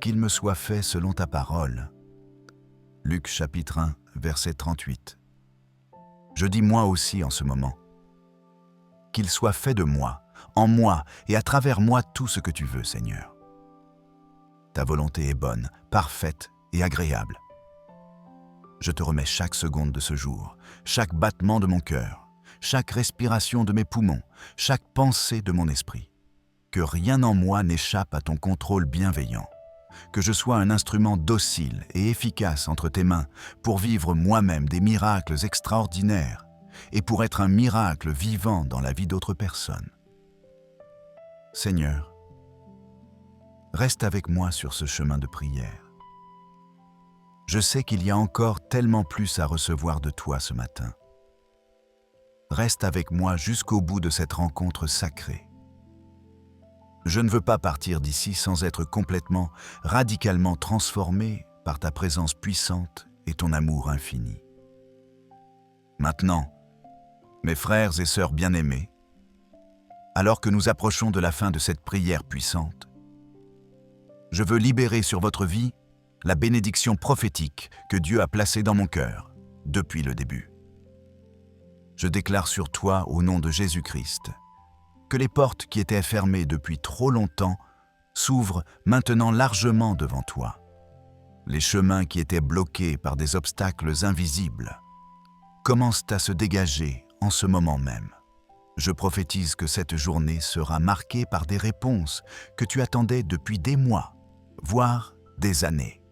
A: Qu'il me soit fait selon ta parole. Luc chapitre 1, verset 38. Je dis moi aussi en ce moment. Qu'il soit fait de moi, en moi et à travers moi tout ce que tu veux, Seigneur. Ta volonté est bonne, parfaite et agréable. Je te remets chaque seconde de ce jour, chaque battement de mon cœur, chaque respiration de mes poumons, chaque pensée de mon esprit. Que rien en moi n'échappe à ton contrôle bienveillant, que je sois un instrument docile et efficace entre tes mains pour vivre moi-même des miracles extraordinaires et pour être un miracle vivant dans la vie d'autres personnes. Seigneur, reste avec moi sur ce chemin de prière. Je sais qu'il y a encore tellement plus à recevoir de toi ce matin. Reste avec moi jusqu'au bout de cette rencontre sacrée. Je ne veux pas partir d'ici sans être complètement, radicalement transformé par ta présence puissante et ton amour infini. Maintenant, mes frères et sœurs bien-aimés, alors que nous approchons de la fin de cette prière puissante, je veux libérer sur votre vie la bénédiction prophétique que Dieu a placée dans mon cœur depuis le début. Je déclare sur toi, au nom de Jésus-Christ, que les portes qui étaient fermées depuis trop longtemps s'ouvrent maintenant largement devant toi. Les chemins qui étaient bloqués par des obstacles invisibles commencent à se dégager en ce moment même. Je prophétise que cette journée sera marquée par des réponses que tu attendais depuis des mois, voire des années.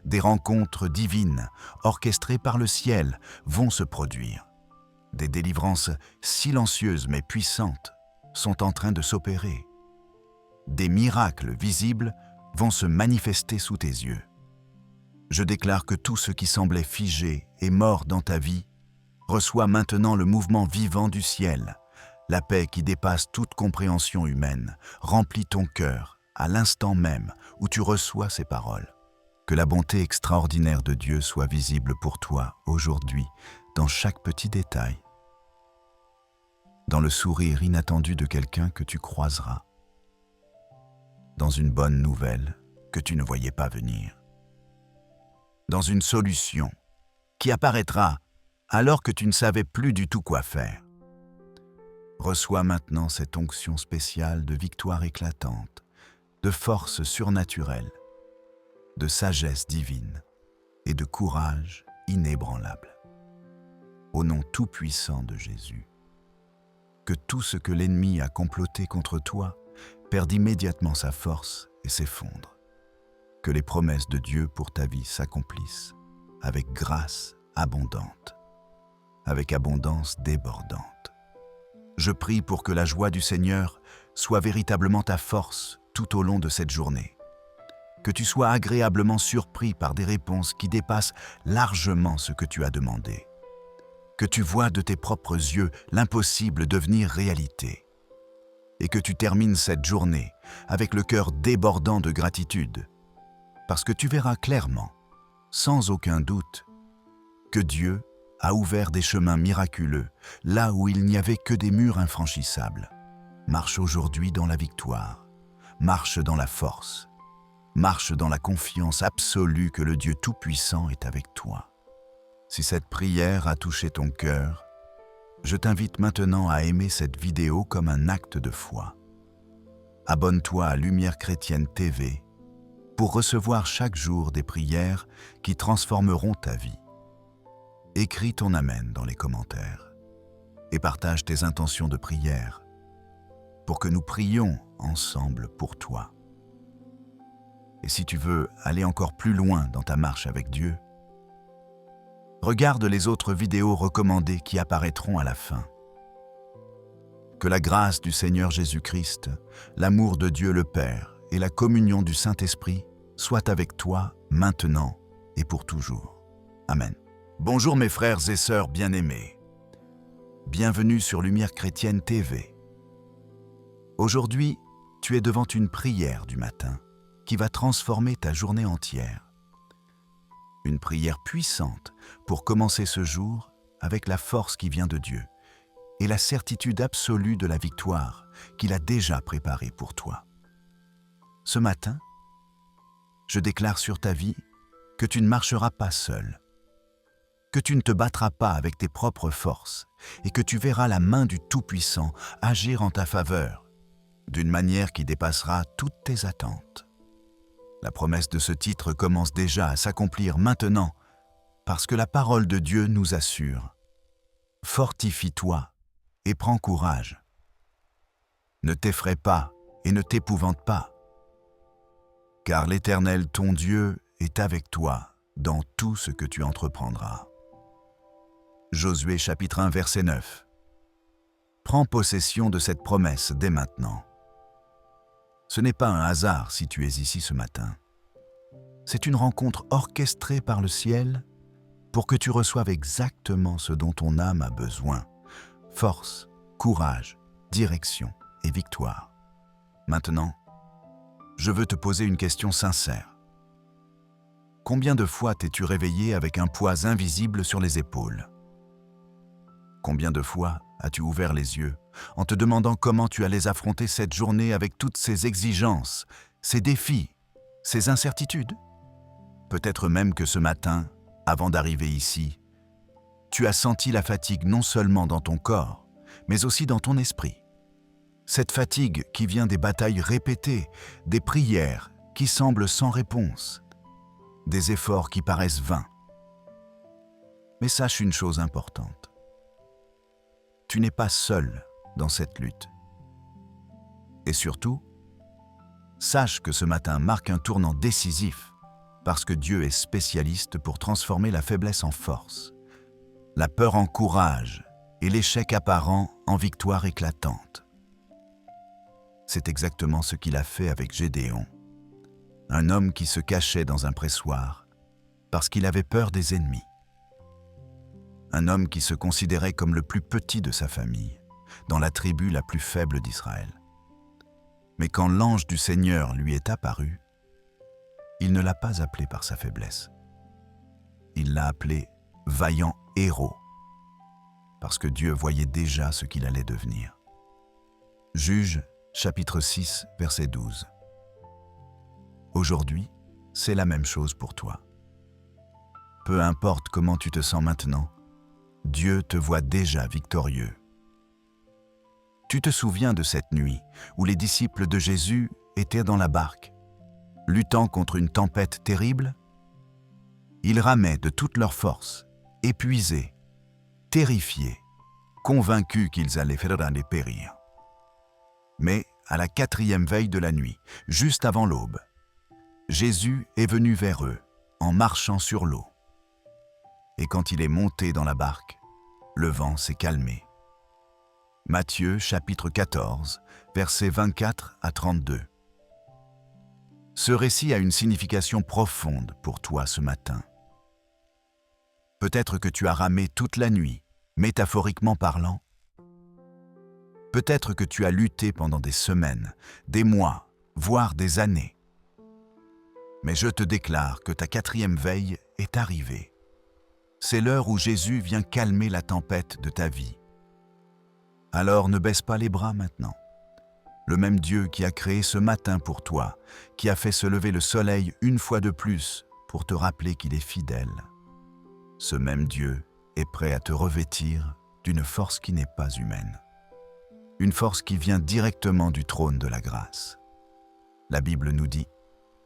A: Des rencontres divines, orchestrées par le ciel, vont se produire. Des délivrances silencieuses mais puissantes sont en train de s'opérer. Des miracles visibles vont se manifester sous tes yeux. Je déclare que tout ce qui semblait figé et mort dans ta vie reçoit maintenant le mouvement vivant du ciel. La paix qui dépasse toute compréhension humaine remplit ton cœur à l'instant même où tu reçois ces paroles. Que la bonté extraordinaire de Dieu soit visible pour toi aujourd'hui dans chaque petit détail, dans le sourire inattendu de quelqu'un que tu croiseras, dans une bonne nouvelle que tu ne voyais pas venir, dans une solution qui apparaîtra alors que tu ne savais plus du tout quoi faire. Reçois maintenant cette onction spéciale de victoire éclatante, de force surnaturelle, de sagesse divine et de courage inébranlable. Au nom tout-puissant de Jésus, que tout ce que l'ennemi a comploté contre toi perde immédiatement sa force et s'effondre. Que les promesses de Dieu pour ta vie s'accomplissent avec grâce abondante, avec abondance débordante. Je prie pour que la joie du Seigneur soit véritablement ta force tout au long de cette journée. Que tu sois agréablement surpris par des réponses qui dépassent largement ce que tu as demandé. Que tu vois de tes propres yeux l'impossible devenir réalité. Et que tu termines cette journée avec le cœur débordant de gratitude, parce que tu verras clairement, sans aucun doute, que Dieu a ouvert des chemins miraculeux là où il n'y avait que des murs infranchissables. Marche aujourd'hui dans la victoire, marche dans la force, marche dans la confiance absolue que le Dieu Tout-Puissant est avec toi. Si cette prière a touché ton cœur, je t'invite maintenant à aimer cette vidéo comme un acte de foi. Abonne-toi à Lumière Chrétienne TV pour recevoir chaque jour des prières qui transformeront ta vie. Écris ton Amen dans les commentaires et partage tes intentions de prière pour que nous prions ensemble pour toi. Et si tu veux aller encore plus loin dans ta marche avec Dieu, regarde les autres vidéos recommandées qui apparaîtront à la fin. Que la grâce du Seigneur Jésus-Christ, l'amour de Dieu le Père et la communion du Saint-Esprit soient avec toi maintenant et pour toujours. Amen. Bonjour mes frères et sœurs bien-aimés. Bienvenue sur Lumière Chrétienne TV. Aujourd'hui, tu es devant une prière du matin qui va transformer ta journée entière. Une prière puissante pour commencer ce jour avec la force qui vient de Dieu et la certitude absolue de la victoire qu'il a déjà préparée pour toi. Ce matin, je déclare sur ta vie que tu ne marcheras pas seul, que tu ne te battras pas avec tes propres forces et que tu verras la main du Tout-Puissant agir en ta faveur d'une manière qui dépassera toutes tes attentes. La promesse de ce titre commence déjà à s'accomplir maintenant parce que la parole de Dieu nous assure « Fortifie-toi et prends courage. Ne t'effraie pas et ne t'épouvante pas, car l'Éternel ton Dieu est avec toi dans tout ce que tu entreprendras. » Josué chapitre 1 verset 9. Prends possession de cette promesse dès maintenant. Ce n'est pas un hasard si tu es ici ce matin. C'est une rencontre orchestrée par le ciel pour que tu reçoives exactement ce dont ton âme a besoin. Force, courage, direction et victoire. Maintenant, je veux te poser une question sincère. Combien de fois t'es-tu réveillé avec un poids invisible sur les épaules? Combien de fois as-tu ouvert les yeux en te demandant comment tu allais affronter cette journée avec toutes ces exigences, ces défis, ces incertitudes? Peut-être même que ce matin, avant d'arriver ici, tu as senti la fatigue non seulement dans ton corps, mais aussi dans ton esprit. Cette fatigue qui vient des batailles répétées, des prières qui semblent sans réponse, des efforts qui paraissent vains. Mais sache une chose importante. Tu n'es pas seul dans cette lutte. Et surtout, sache que ce matin marque un tournant décisif parce que Dieu est spécialiste pour transformer la faiblesse en force, la peur en courage et l'échec apparent en victoire éclatante. C'est exactement ce qu'il a fait avec Gédéon, un homme qui se cachait dans un pressoir parce qu'il avait peur des ennemis. Un homme qui se considérait comme le plus petit de sa famille, dans la tribu la plus faible d'Israël. Mais quand l'ange du Seigneur lui est apparu, il ne l'a pas appelé par sa faiblesse. Il l'a appelé vaillant héros, parce que Dieu voyait déjà ce qu'il allait devenir. Juges, chapitre 6, verset 12. Aujourd'hui, c'est la même chose pour toi. Peu importe comment tu te sens maintenant, Dieu te voit déjà victorieux. Tu te souviens de cette nuit où les disciples de Jésus étaient dans la barque, luttant contre une tempête terrible? Ils ramaient de toute leur force, épuisés, terrifiés, convaincus qu'ils allaient faire périr. Mais à la 4e veille de la nuit, juste avant l'aube, Jésus est venu vers eux en marchant sur l'eau. Et quand il est monté dans la barque, le vent s'est calmé. Matthieu chapitre 14, versets 24 à 32. Ce récit a une signification profonde pour toi ce matin. Peut-être que tu as ramé toute la nuit, métaphoriquement parlant. Peut-être que tu as lutté pendant des semaines, des mois, voire des années. Mais je te déclare que ta 4e veille est arrivée. C'est l'heure où Jésus vient calmer la tempête de ta vie. Alors ne baisse pas les bras maintenant. Le même Dieu qui a créé ce matin pour toi, qui a fait se lever le soleil une fois de plus pour te rappeler qu'il est fidèle. Ce même Dieu est prêt à te revêtir d'une force qui n'est pas humaine. Une force qui vient directement du trône de la grâce. La Bible nous dit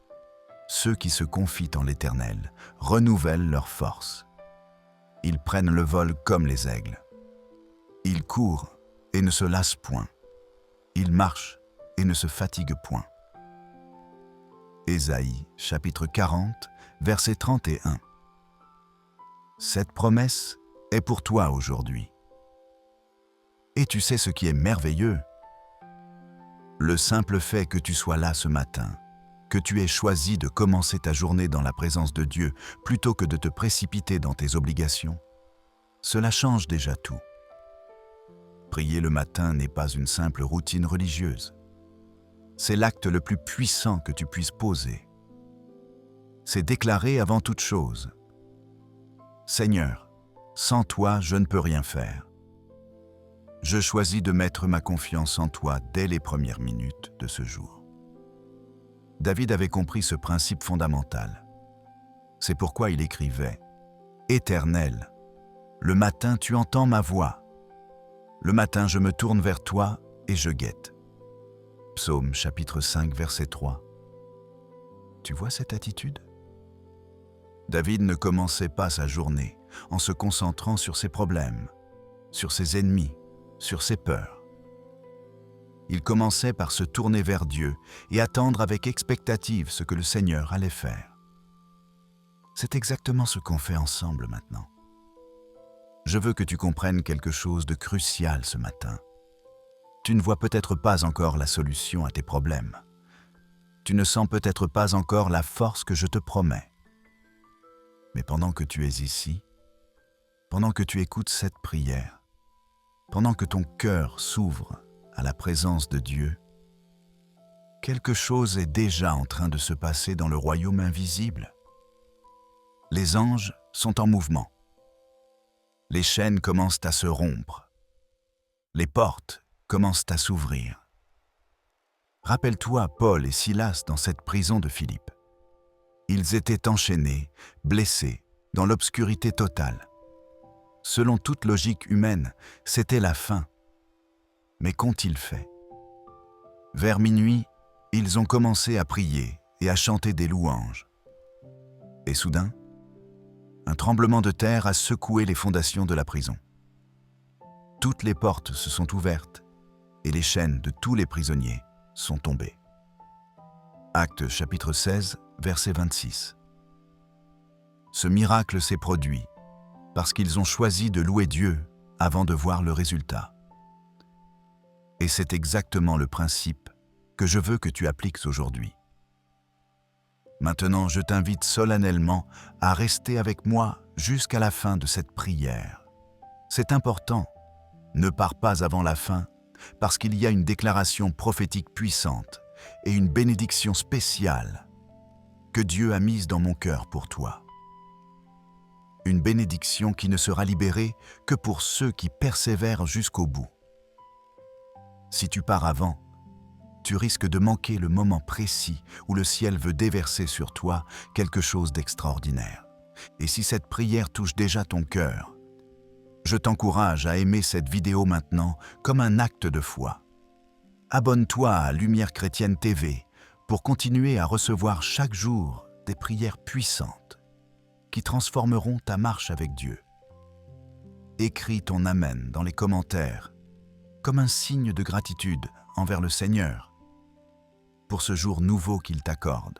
A: « Ceux qui se confient en l'Éternel renouvellent leur force. Ils prennent le vol comme les aigles. Ils courent et ne se lassent point. Ils marchent et ne se fatiguent point. » Ésaïe, chapitre 40, verset 31. Cette promesse est pour toi aujourd'hui. Et tu sais ce qui est merveilleux? Le simple fait que tu sois là ce matin, que tu aies choisi de commencer ta journée dans la présence de Dieu plutôt que de te précipiter dans tes obligations, cela change déjà tout. Prier le matin n'est pas une simple routine religieuse. C'est l'acte le plus puissant que tu puisses poser. C'est déclarer avant toute chose « Seigneur, sans toi, je ne peux rien faire. Je choisis de mettre ma confiance en toi dès les premières minutes de ce jour. » David avait compris ce principe fondamental. C'est pourquoi il écrivait « Éternel, le matin tu entends ma voix. Le matin je me tourne vers toi et je guette. » Psaume chapitre 5 verset 3. Tu vois cette attitude? David ne commençait pas sa journée en se concentrant sur ses problèmes, sur ses ennemis, sur ses peurs. Il commençait par se tourner vers Dieu et attendre avec expectative ce que le Seigneur allait faire. C'est exactement ce qu'on fait ensemble maintenant. Je veux que tu comprennes quelque chose de crucial ce matin. Tu ne vois peut-être pas encore la solution à tes problèmes. Tu ne sens peut-être pas encore la force que je te promets. Mais pendant que tu es ici, pendant que tu écoutes cette prière, pendant que ton cœur s'ouvre à la présence de Dieu, quelque chose est déjà en train de se passer dans le royaume invisible. Les anges sont en mouvement. Les chaînes commencent à se rompre. Les portes commencent à s'ouvrir. Rappelle-toi Paul et Silas dans cette prison de Philippe. Ils étaient enchaînés, blessés, dans l'obscurité totale. Selon toute logique humaine, c'était la fin. Mais qu'ont-ils fait? Vers minuit, ils ont commencé à prier et à chanter des louanges. Et soudain, un tremblement de terre a secoué les fondations de la prison. Toutes les portes se sont ouvertes et les chaînes de tous les prisonniers sont tombées. Actes chapitre 16, verset 26. Ce miracle s'est produit parce qu'ils ont choisi de louer Dieu avant de voir le résultat. Et c'est exactement le principe que je veux que tu appliques aujourd'hui. Maintenant, je t'invite solennellement à rester avec moi jusqu'à la fin de cette prière. C'est important, ne pars pas avant la fin, parce qu'il y a une déclaration prophétique puissante et une bénédiction spéciale que Dieu a mise dans mon cœur pour toi. Une bénédiction qui ne sera libérée que pour ceux qui persévèrent jusqu'au bout. Si tu pars avant, tu risques de manquer le moment précis où le ciel veut déverser sur toi quelque chose d'extraordinaire. Et si cette prière touche déjà ton cœur, je t'encourage à aimer cette vidéo maintenant comme un acte de foi. Abonne-toi à Lumière Chrétienne TV pour continuer à recevoir chaque jour des prières puissantes qui transformeront ta marche avec Dieu. Écris ton Amen dans les commentaires comme un signe de gratitude envers le Seigneur pour ce jour nouveau qu'il t'accorde.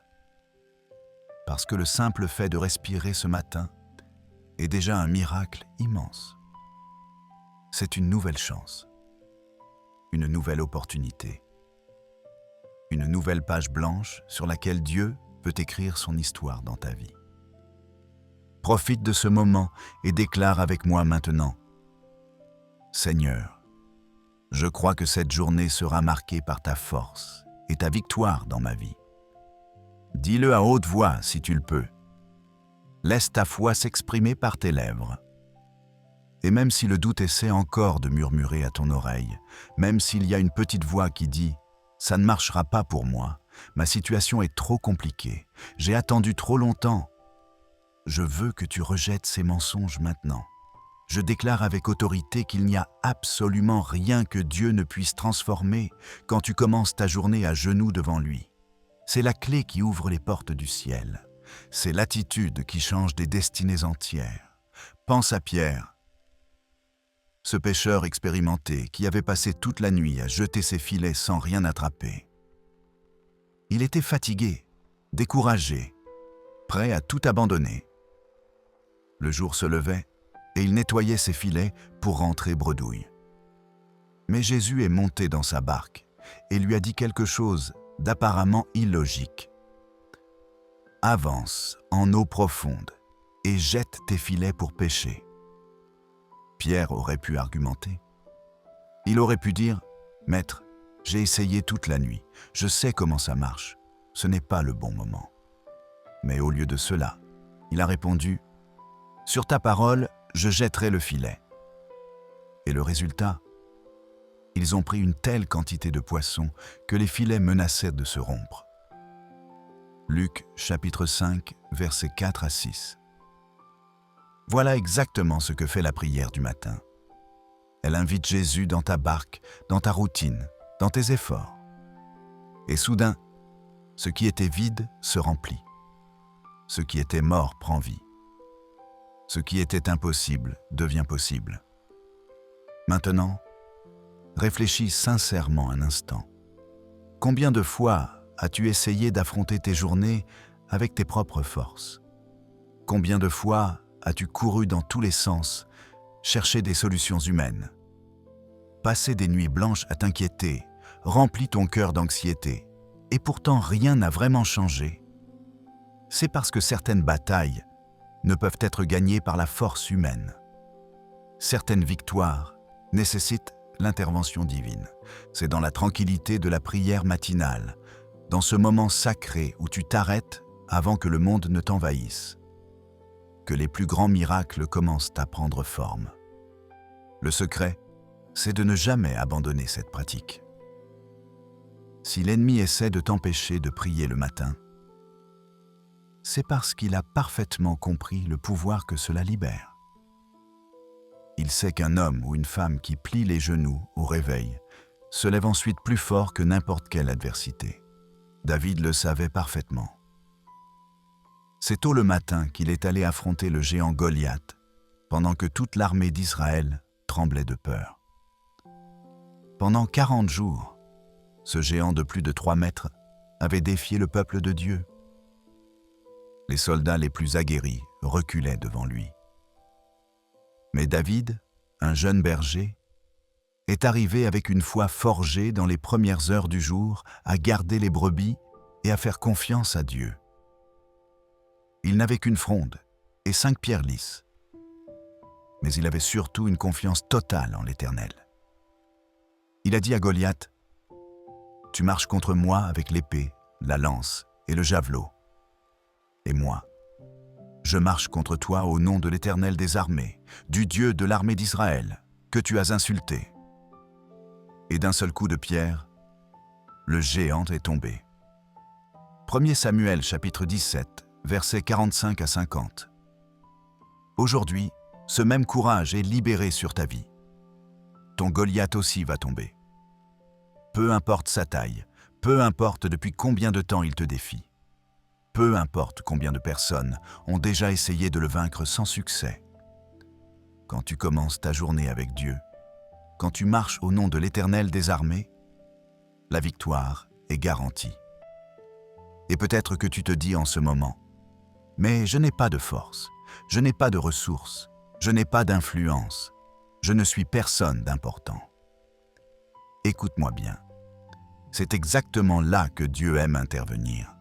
A: Parce que le simple fait de respirer ce matin est déjà un miracle immense. C'est une nouvelle chance, une nouvelle opportunité, une nouvelle page blanche sur laquelle Dieu veut écrire son histoire dans ta vie. Profite de ce moment et déclare avec moi maintenant: Seigneur, je crois que cette journée sera marquée par ta force et ta victoire dans ma vie. Dis-le à haute voix si tu le peux. Laisse ta foi s'exprimer par tes lèvres. Et même si le doute essaie encore de murmurer à ton oreille, même s'il y a une petite voix qui dit « ça ne marchera pas pour moi, ma situation est trop compliquée, j'ai attendu trop longtemps », je veux que tu rejettes ces mensonges maintenant. Je déclare avec autorité qu'il n'y a absolument rien que Dieu ne puisse transformer quand tu commences ta journée à genoux devant lui. C'est la clé qui ouvre les portes du ciel. C'est l'attitude qui change des destinées entières. Pense à Pierre, ce pêcheur expérimenté qui avait passé toute la nuit à jeter ses filets sans rien attraper. Il était fatigué, découragé, prêt à tout abandonner. Le jour se levait et il nettoyait ses filets pour rentrer bredouille. Mais Jésus est monté dans sa barque et lui a dit quelque chose d'apparemment illogique. « Avance en eau profonde et jette tes filets pour pêcher. » Pierre aurait pu argumenter. Il aurait pu dire « Maître, j'ai essayé toute la nuit, je sais comment ça marche, ce n'est pas le bon moment. » Mais au lieu de cela, il a répondu « Sur ta parole, je jetterai le filet. » Et le résultat, ils ont pris une telle quantité de poissons que les filets menaçaient de se rompre. Luc chapitre 5, versets 4 à 6. Voilà exactement ce que fait la prière du matin. Elle invite Jésus dans ta barque, dans ta routine, dans tes efforts. Et soudain, ce qui était vide se remplit. Ce qui était mort prend vie. Ce qui était impossible devient possible. Maintenant, réfléchis sincèrement un instant. Combien de fois as-tu essayé d'affronter tes journées avec tes propres forces? Combien de fois as-tu couru dans tous les sens, chercher des solutions humaines? Passé des nuits blanches à t'inquiéter, rempli ton cœur d'anxiété, et pourtant rien n'a vraiment changé. C'est parce que certaines batailles ne peuvent être gagnées par la force humaine. Certaines victoires nécessitent l'intervention divine. C'est dans la tranquillité de la prière matinale, dans ce moment sacré où tu t'arrêtes avant que le monde ne t'envahisse, que les plus grands miracles commencent à prendre forme. Le secret, c'est de ne jamais abandonner cette pratique. Si l'ennemi essaie de t'empêcher de prier le matin, c'est parce qu'il a parfaitement compris le pouvoir que cela libère. Il sait qu'un homme ou une femme qui plie les genoux au réveil se lève ensuite plus fort que n'importe quelle adversité. David le savait parfaitement. C'est tôt le matin qu'il est allé affronter le géant Goliath, pendant que toute l'armée d'Israël tremblait de peur. Pendant 40 jours, ce géant de plus de 3 mètres avait défié le peuple de Dieu. Les soldats les plus aguerris reculaient devant lui. Mais David, un jeune berger, est arrivé avec une foi forgée dans les premières heures du jour à garder les brebis et à faire confiance à Dieu. Il n'avait qu'une fronde et 5 pierres lisses. Mais il avait surtout une confiance totale en l'Éternel. Il a dit à Goliath, « Tu marches contre moi avec l'épée, la lance et le javelot. Et moi, je marche contre toi au nom de l'Éternel des armées, du Dieu de l'armée d'Israël, que tu as insulté. » Et d'un seul coup de pierre, le géant est tombé. 1 Samuel chapitre 17, versets 45 à 50. Aujourd'hui, ce même courage est libéré sur ta vie. Ton Goliath aussi va tomber. Peu importe sa taille, peu importe depuis combien de temps il te défie. Peu importe combien de personnes ont déjà essayé de le vaincre sans succès. Quand tu commences ta journée avec Dieu, quand tu marches au nom de l'Éternel des armées, la victoire est garantie. Et peut-être que tu te dis en ce moment, « Mais je n'ai pas de force, je n'ai pas de ressources, je n'ai pas d'influence, je ne suis personne d'important. » Écoute-moi bien, c'est exactement là que Dieu aime intervenir.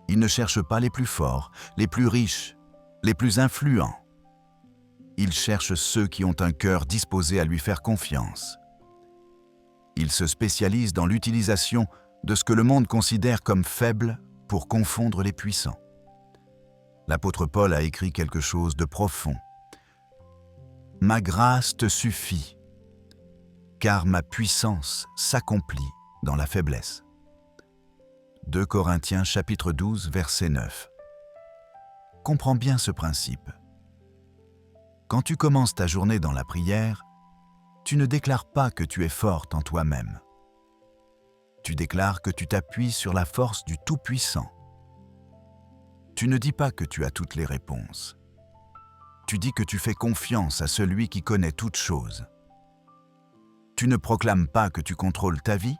A: Il ne cherche pas les plus forts, les plus riches, les plus influents. Il cherche ceux qui ont un cœur disposé à lui faire confiance. Il se spécialise dans l'utilisation de ce que le monde considère comme faible pour confondre les puissants. L'apôtre Paul a écrit quelque chose de profond. « Ma grâce te suffit, car ma puissance s'accomplit dans la faiblesse. » 2 Corinthiens chapitre 12, verset 9. Comprends bien ce principe. Quand tu commences ta journée dans la prière, tu ne déclares pas que tu es forte en toi-même. Tu déclares que tu t'appuies sur la force du Tout-Puissant. Tu ne dis pas que tu as toutes les réponses. Tu dis que tu fais confiance à celui qui connaît toutes choses. Tu ne proclames pas que tu contrôles ta vie.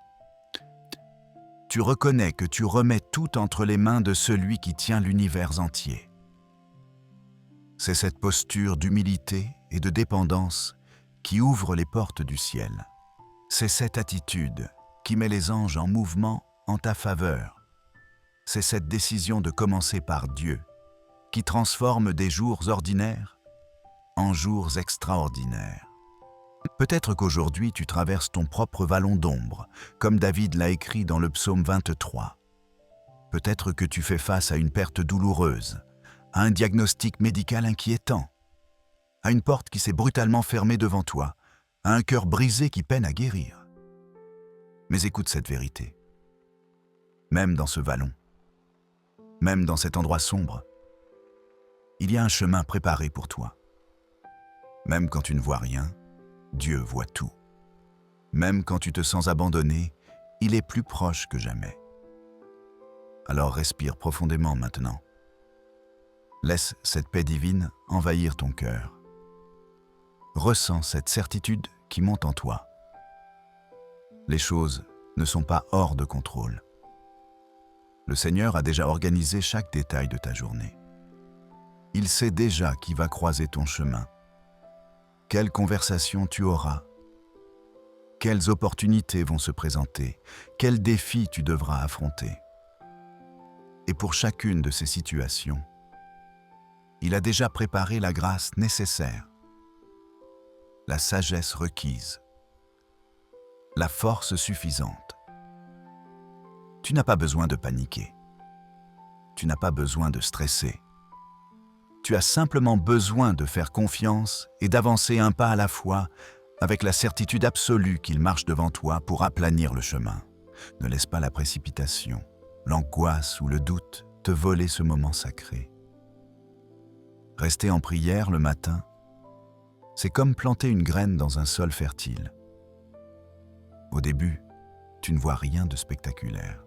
A: Tu reconnais que tu remets tout entre les mains de celui qui tient l'univers entier. C'est cette posture d'humilité et de dépendance qui ouvre les portes du ciel. C'est cette attitude qui met les anges en mouvement en ta faveur. C'est cette décision de commencer par Dieu qui transforme des jours ordinaires en jours extraordinaires. Peut-être qu'aujourd'hui tu traverses ton propre vallon d'ombre, comme David l'a écrit dans le psaume 23. Peut-être que tu fais face à une perte douloureuse, à un diagnostic médical inquiétant, à une porte qui s'est brutalement fermée devant toi, à un cœur brisé qui peine à guérir. Mais écoute cette vérité. Même dans ce vallon, même dans cet endroit sombre, il y a un chemin préparé pour toi. Même quand tu ne vois rien, Dieu voit tout. Même quand tu te sens abandonné, il est plus proche que jamais. Alors respire profondément maintenant. Laisse cette paix divine envahir ton cœur. Ressens cette certitude qui monte en toi. Les choses ne sont pas hors de contrôle. Le Seigneur a déjà organisé chaque détail de ta journée. Il sait déjà qui va croiser ton chemin, quelles conversations tu auras, quelles opportunités vont se présenter, quels défis tu devras affronter. Et pour chacune de ces situations, il a déjà préparé la grâce nécessaire, la sagesse requise, la force suffisante. Tu n'as pas besoin de paniquer. Tu n'as pas besoin de stresser. Tu as simplement besoin de faire confiance et d'avancer un pas à la fois avec la certitude absolue qu'il marche devant toi pour aplanir le chemin. Ne laisse pas la précipitation, l'angoisse ou le doute te voler ce moment sacré. Rester en prière le matin, c'est comme planter une graine dans un sol fertile. Au début, tu ne vois rien de spectaculaire.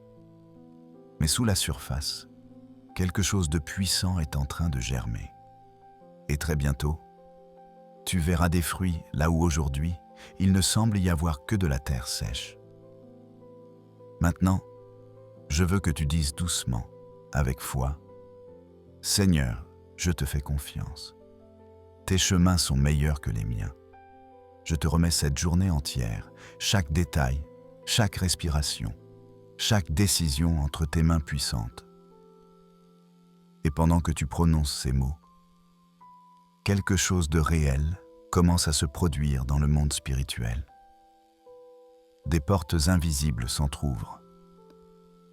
A: Mais sous la surface, quelque chose de puissant est en train de germer. Et très bientôt, tu verras des fruits là où aujourd'hui, il ne semble y avoir que de la terre sèche. Maintenant, je veux que tu dises doucement, avec foi, « Seigneur, je te fais confiance. Tes chemins sont meilleurs que les miens. Je te remets cette journée entière, chaque détail, chaque respiration, chaque décision entre tes mains puissantes. » Et pendant que tu prononces ces mots, quelque chose de réel commence à se produire dans le monde spirituel. Des portes invisibles s'entr'ouvrent.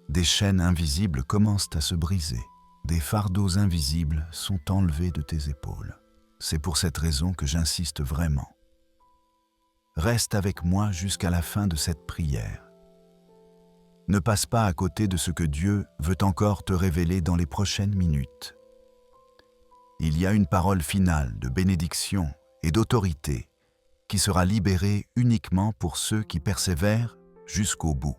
A: Des chaînes invisibles commencent à se briser. Des fardeaux invisibles sont enlevés de tes épaules. C'est pour cette raison que j'insiste vraiment. Reste avec moi jusqu'à la fin de cette prière. Ne passe pas à côté de ce que Dieu veut encore te révéler dans les prochaines minutes. Il y a une parole finale de bénédiction et d'autorité qui sera libérée uniquement pour ceux qui persévèrent jusqu'au bout.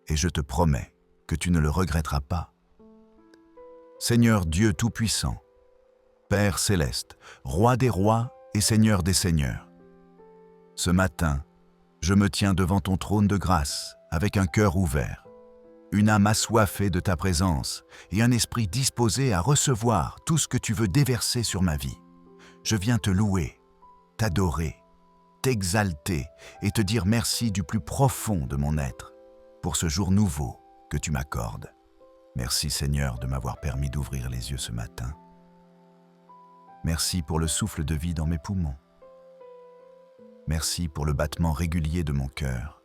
A: Et je te promets que tu ne le regretteras pas. Seigneur Dieu Tout-Puissant, Père Céleste, Roi des rois et Seigneur des seigneurs, ce matin, je me tiens devant ton trône de grâce avec un cœur ouvert, une âme assoiffée de ta présence et un esprit disposé à recevoir tout ce que tu veux déverser sur ma vie. Je viens te louer, t'adorer, t'exalter et te dire merci du plus profond de mon être pour ce jour nouveau que tu m'accordes. Merci Seigneur de m'avoir permis d'ouvrir les yeux ce matin. Merci pour le souffle de vie dans mes poumons. Merci pour le battement régulier de mon cœur.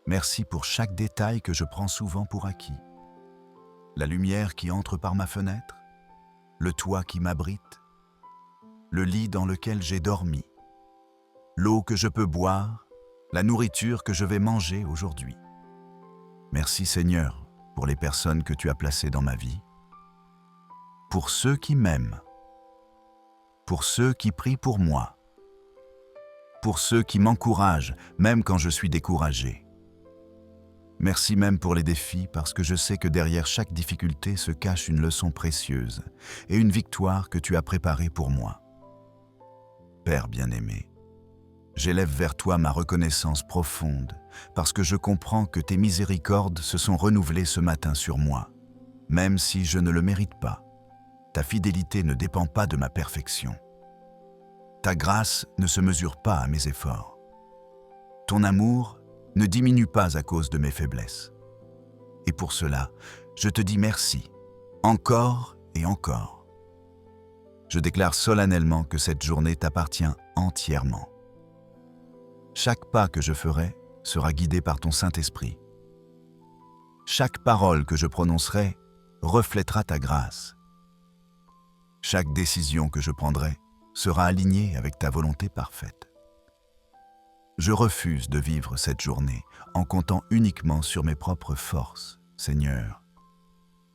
A: Merci pour chaque détail que je prends souvent pour acquis. La lumière qui entre par ma fenêtre, le toit qui m'abrite, le lit dans lequel j'ai dormi, l'eau que je peux boire, la nourriture que je vais manger aujourd'hui. Merci Seigneur pour les personnes que tu as placées dans ma vie, pour ceux qui m'aiment, pour ceux qui prient pour moi, pour ceux qui m'encouragent même quand je suis découragé. Merci même pour les défis parce que je sais que derrière chaque difficulté se cache une leçon précieuse et une victoire que tu as préparée pour moi. Père bien-aimé, j'élève vers toi ma reconnaissance profonde parce que je comprends que tes miséricordes se sont renouvelées ce matin sur moi, même si je ne le mérite pas. Ta fidélité ne dépend pas de ma perfection. Ta grâce ne se mesure pas à mes efforts. Ton amour ne diminue pas à cause de mes faiblesses. Et pour cela, je te dis merci, encore et encore. Je déclare solennellement que cette journée t'appartient entièrement. Chaque pas que je ferai sera guidé par ton Saint-Esprit. Chaque parole que je prononcerai reflètera ta grâce. Chaque décision que je prendrai sera alignée avec ta volonté parfaite. Je refuse de vivre cette journée en comptant uniquement sur mes propres forces, Seigneur,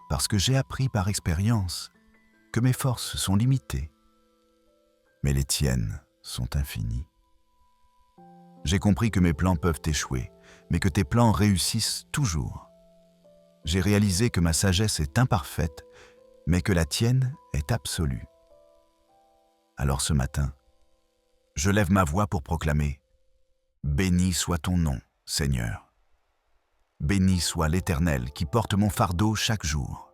A: parce que j'ai appris par expérience que mes forces sont limitées, mais les tiennes sont infinies. J'ai compris que mes plans peuvent échouer, mais que tes plans réussissent toujours. J'ai réalisé que ma sagesse est imparfaite, mais que la tienne est absolue. Alors ce matin, je lève ma voix pour proclamer « Béni soit ton nom, Seigneur. Béni soit l'Éternel qui porte mon fardeau chaque jour.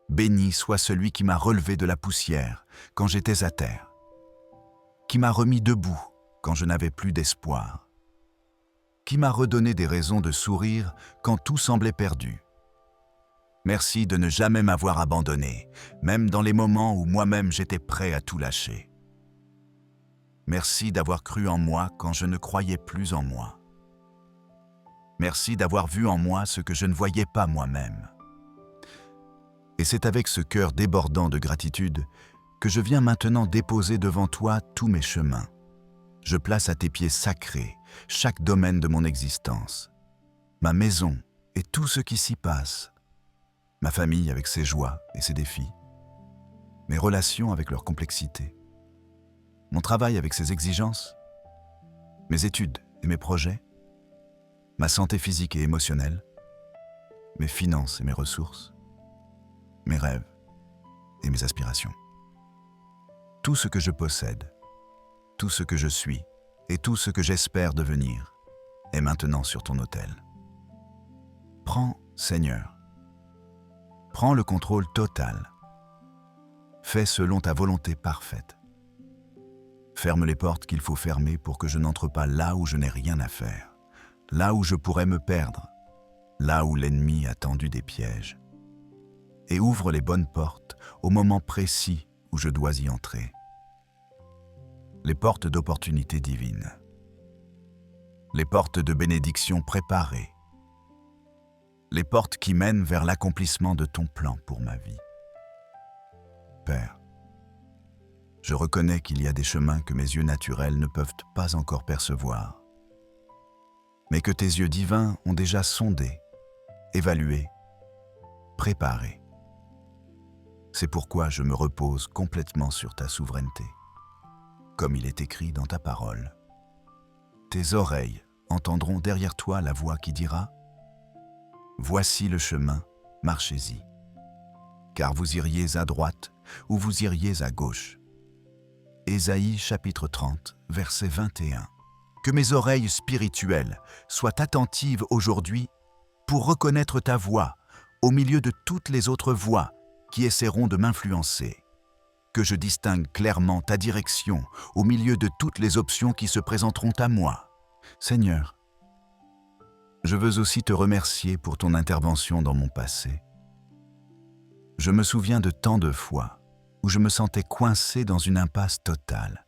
A: Béni soit celui qui m'a relevé de la poussière quand j'étais à terre, qui m'a remis debout quand je n'avais plus d'espoir, qui m'a redonné des raisons de sourire quand tout semblait perdu. Merci de ne jamais m'avoir abandonné, même dans les moments où moi-même j'étais prêt à tout lâcher. Merci d'avoir cru en moi quand je ne croyais plus en moi. Merci d'avoir vu en moi ce que je ne voyais pas moi-même. Et c'est avec ce cœur débordant de gratitude que je viens maintenant déposer devant toi tous mes chemins. Je place à tes pieds sacrés chaque domaine de mon existence, ma maison et tout ce qui s'y passe, ma famille avec ses joies et ses défis, mes relations avec leur complexité, mon travail avec ses exigences, mes études et mes projets, ma santé physique et émotionnelle, mes finances et mes ressources, mes rêves et mes aspirations. Tout ce que je possède, tout ce que je suis et tout ce que j'espère devenir est maintenant sur ton autel. Prends, Seigneur, prends le contrôle total. Fais selon ta volonté parfaite. Ferme les portes qu'il faut fermer pour que je n'entre pas là où je n'ai rien à faire, là où je pourrais me perdre, là où l'ennemi a tendu des pièges. Et ouvre les bonnes portes au moment précis où je dois y entrer. Les portes d'opportunités divines. Les portes de bénédiction préparées. Les portes qui mènent vers l'accomplissement de ton plan pour ma vie. Père, je reconnais qu'il y a des chemins que mes yeux naturels ne peuvent pas encore percevoir, mais que tes yeux divins ont déjà sondé, évalué, préparé. C'est pourquoi je me repose complètement sur ta souveraineté, comme il est écrit dans ta parole. Tes oreilles entendront derrière toi la voix qui dira « Voici le chemin, marchez-y, car vous iriez à droite ou vous iriez à gauche. » Ésaïe chapitre 30, verset 21. Que mes oreilles spirituelles soient attentives aujourd'hui pour reconnaître ta voix au milieu de toutes les autres voix qui essaieront de m'influencer. Que je distingue clairement ta direction au milieu de toutes les options qui se présenteront à moi. Seigneur, je veux aussi te remercier pour ton intervention dans mon passé. Je me souviens de tant de fois où je me sentais coincé dans une impasse totale,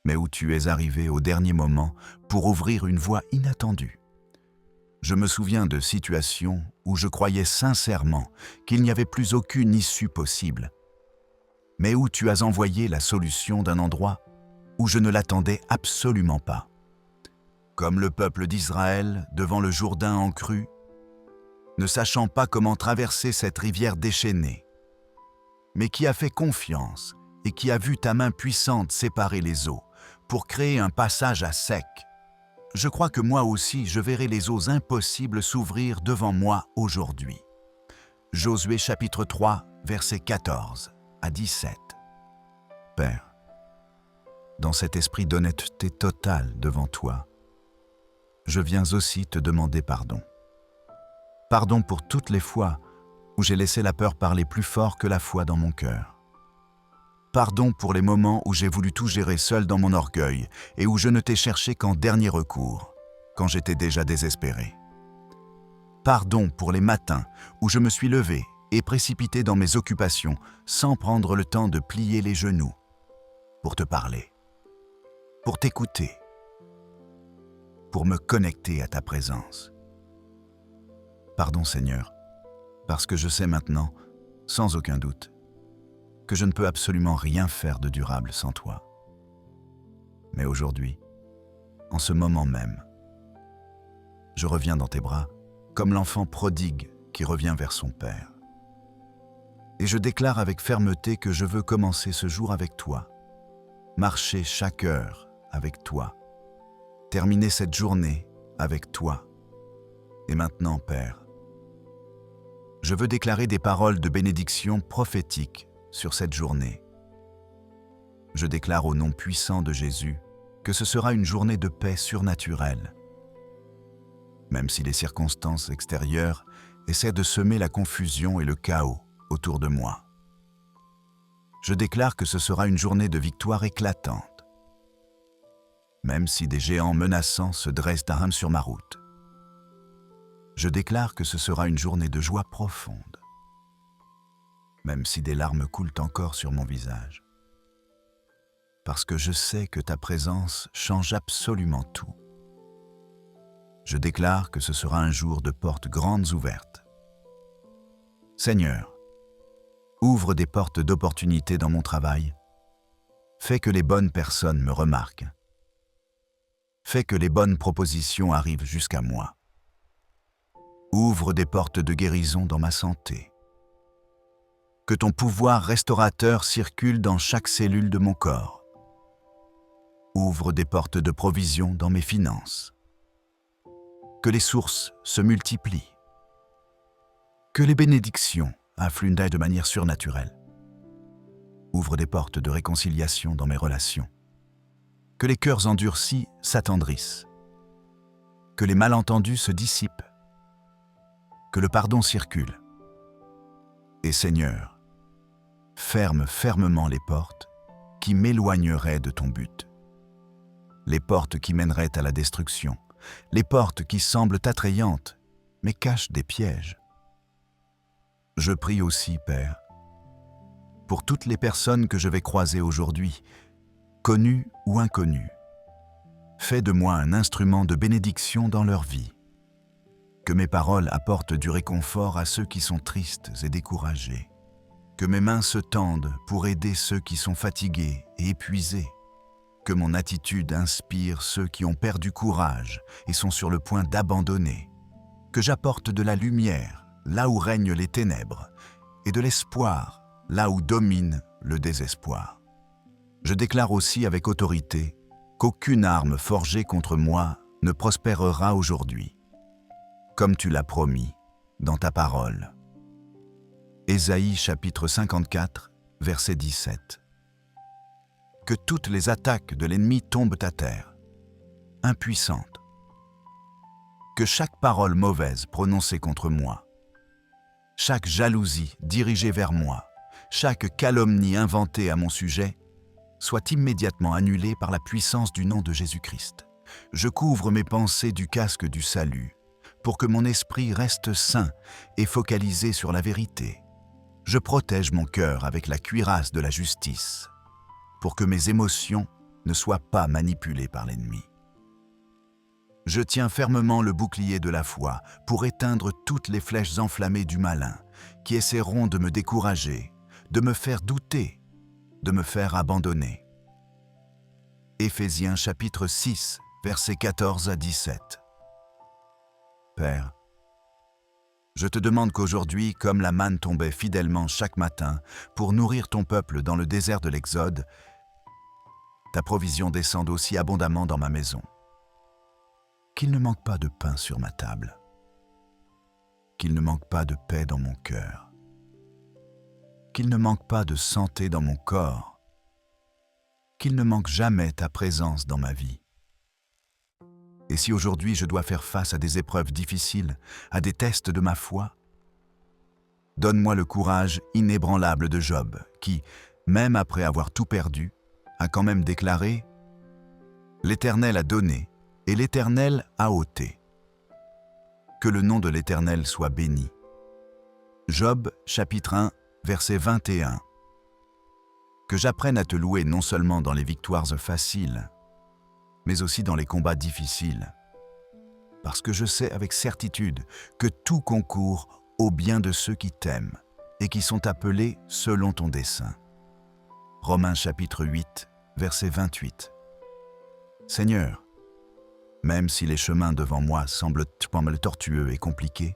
A: mais où tu es arrivé au dernier moment pour ouvrir une voie inattendue. Je me souviens de situations où je croyais sincèrement qu'il n'y avait plus aucune issue possible, mais où tu as envoyé la solution d'un endroit où je ne l'attendais absolument pas. Comme le peuple d'Israël devant le Jourdain en crue, ne sachant pas comment traverser cette rivière déchaînée, mais qui a fait confiance et qui a vu ta main puissante séparer les eaux pour créer un passage à sec. Je crois que moi aussi je verrai les eaux impossibles s'ouvrir devant moi aujourd'hui. Josué chapitre 3, versets 14 à 17. Père, dans cet esprit d'honnêteté totale devant toi, je viens aussi te demander pardon. Pardon pour toutes les fois où j'ai laissé la peur parler plus fort que la foi dans mon cœur. Pardon pour les moments où j'ai voulu tout gérer seul dans mon orgueil et où je ne t'ai cherché qu'en dernier recours, quand j'étais déjà désespéré. Pardon pour les matins où je me suis levé et précipité dans mes occupations sans prendre le temps de plier les genoux pour te parler, pour t'écouter, pour me connecter à ta présence. Pardon Seigneur, parce que je sais maintenant, sans aucun doute, que je ne peux absolument rien faire de durable sans toi. Mais aujourd'hui, en ce moment même, je reviens dans tes bras comme l'enfant prodigue qui revient vers son père. Et je déclare avec fermeté que je veux commencer ce jour avec toi, marcher chaque heure avec toi, terminer cette journée avec toi. Et maintenant, Père, je veux déclarer des paroles de bénédiction prophétique sur cette journée. Je déclare au nom puissant de Jésus que ce sera une journée de paix surnaturelle. Même si les circonstances extérieures essaient de semer la confusion et le chaos autour de moi. Je déclare que ce sera une journée de victoire éclatante. Même si des géants menaçants se dressent à rame sur ma route. Je déclare que ce sera une journée de joie profonde, même si des larmes coulent encore sur mon visage, parce que je sais que ta présence change absolument tout. Je déclare que ce sera un jour de portes grandes ouvertes. Seigneur, ouvre des portes d'opportunité dans mon travail, fais que les bonnes personnes me remarquent, fais que les bonnes propositions arrivent jusqu'à moi. Ouvre des portes de guérison dans ma santé. Que ton pouvoir restaurateur circule dans chaque cellule de mon corps. Ouvre des portes de provision dans mes finances. Que les sources se multiplient. Que les bénédictions affluent de manière surnaturelle. Ouvre des portes de réconciliation dans mes relations. Que les cœurs endurcis s'attendrissent. Que les malentendus se dissipent. Que le pardon circule. Et Seigneur, ferme fermement les portes qui m'éloigneraient de ton but. Les portes qui mèneraient à la destruction. Les portes qui semblent attrayantes, mais cachent des pièges. Je prie aussi, Père, pour toutes les personnes que je vais croiser aujourd'hui, connues ou inconnues. Fais de moi un instrument de bénédiction dans leur vie. Que mes paroles apportent du réconfort à ceux qui sont tristes et découragés. Que mes mains se tendent pour aider ceux qui sont fatigués et épuisés. Que mon attitude inspire ceux qui ont perdu courage et sont sur le point d'abandonner. Que j'apporte de la lumière là où règnent les ténèbres et de l'espoir là où domine le désespoir. Je déclare aussi avec autorité qu'aucune arme forgée contre moi ne prospérera aujourd'hui, comme tu l'as promis dans ta parole. Ésaïe chapitre 54, verset 17. Que toutes les attaques de l'ennemi tombent à terre, impuissantes. Que chaque parole mauvaise prononcée contre moi, chaque jalousie dirigée vers moi, chaque calomnie inventée à mon sujet, soit immédiatement annulée par la puissance du nom de Jésus-Christ. Je couvre mes pensées du casque du salut, pour que mon esprit reste sain et focalisé sur la vérité. Je protège mon cœur avec la cuirasse de la justice, pour que mes émotions ne soient pas manipulées par l'ennemi. Je tiens fermement le bouclier de la foi pour éteindre toutes les flèches enflammées du malin qui essaieront de me décourager, de me faire douter, de me faire abandonner. Éphésiens chapitre 6, versets 14 à 17. Père, je te demande qu'aujourd'hui, comme la manne tombait fidèlement chaque matin pour nourrir ton peuple dans le désert de l'Exode, ta provision descende aussi abondamment dans ma maison. Qu'il ne manque pas de pain sur ma table. Qu'il ne manque pas de paix dans mon cœur. Qu'il ne manque pas de santé dans mon corps. Qu'il ne manque jamais ta présence dans ma vie. Et si aujourd'hui je dois faire face à des épreuves difficiles, à des tests de ma foi, donne-moi le courage inébranlable de Job, qui, même après avoir tout perdu, a quand même déclaré « L'Éternel a donné, et l'Éternel a ôté. Que le nom de l'Éternel soit béni. » Job, chapitre 1, verset 21. Que j'apprenne à te louer non seulement dans les victoires faciles, mais aussi dans les combats difficiles, parce que je sais avec certitude que tout concourt au bien de ceux qui t'aiment et qui sont appelés selon ton dessein. Romains chapitre 8, verset 28. Seigneur, même si les chemins devant moi semblent tortueux et compliqués,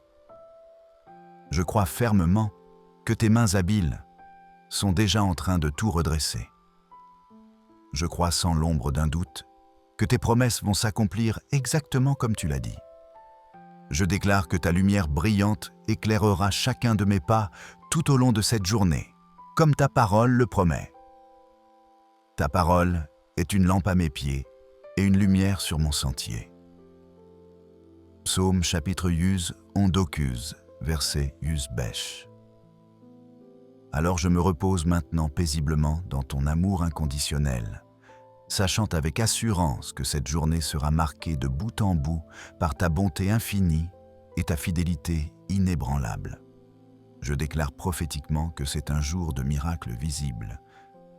A: je crois fermement que tes mains habiles sont déjà en train de tout redresser. Je crois sans l'ombre d'un doute que tes promesses vont s'accomplir exactement comme tu l'as dit. Je déclare que ta lumière brillante éclairera chacun de mes pas tout au long de cette journée, comme ta parole le promet. Ta parole est une lampe à mes pieds et une lumière sur mon sentier. Psaume chapitre 11, verset 11. Alors je me repose maintenant paisiblement dans ton amour inconditionnel, sachant avec assurance que cette journée sera marquée de bout en bout par ta bonté infinie et ta fidélité inébranlable. Je déclare prophétiquement que c'est un jour de miracles visibles,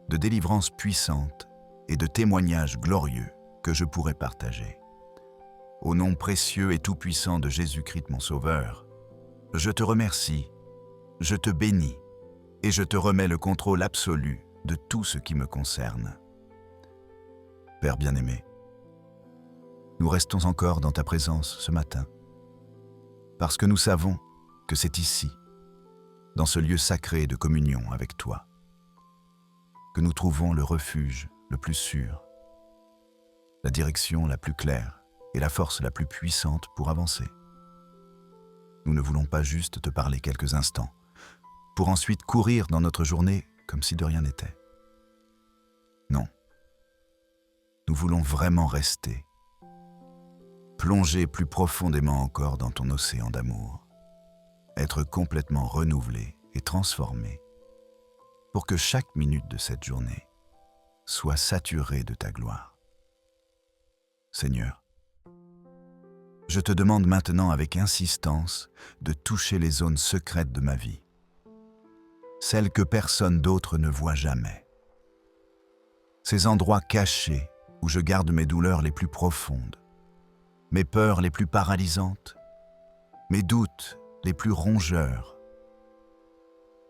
A: de délivrance puissante et de témoignages glorieux que je pourrai partager. Au nom précieux et tout-puissant de Jésus-Christ mon Sauveur, je te remercie, je te bénis et je te remets le contrôle absolu de tout ce qui me concerne. Père bien-aimé, nous restons encore dans ta présence ce matin, parce que nous savons que c'est ici, dans ce lieu sacré de communion avec toi, que nous trouvons le refuge le plus sûr, la direction la plus claire et la force la plus puissante pour avancer. Nous ne voulons pas juste te parler quelques instants, pour ensuite courir dans notre journée comme si de rien n'était. Non. Nous voulons vraiment rester, plonger plus profondément encore dans ton océan d'amour, être complètement renouvelé et transformé, pour que chaque minute de cette journée soit saturée de ta gloire. Seigneur, je te demande maintenant avec insistance de toucher les zones secrètes de ma vie, celles que personne d'autre ne voit jamais. Ces endroits cachés où je garde mes douleurs les plus profondes, mes peurs les plus paralysantes, mes doutes les plus rongeurs.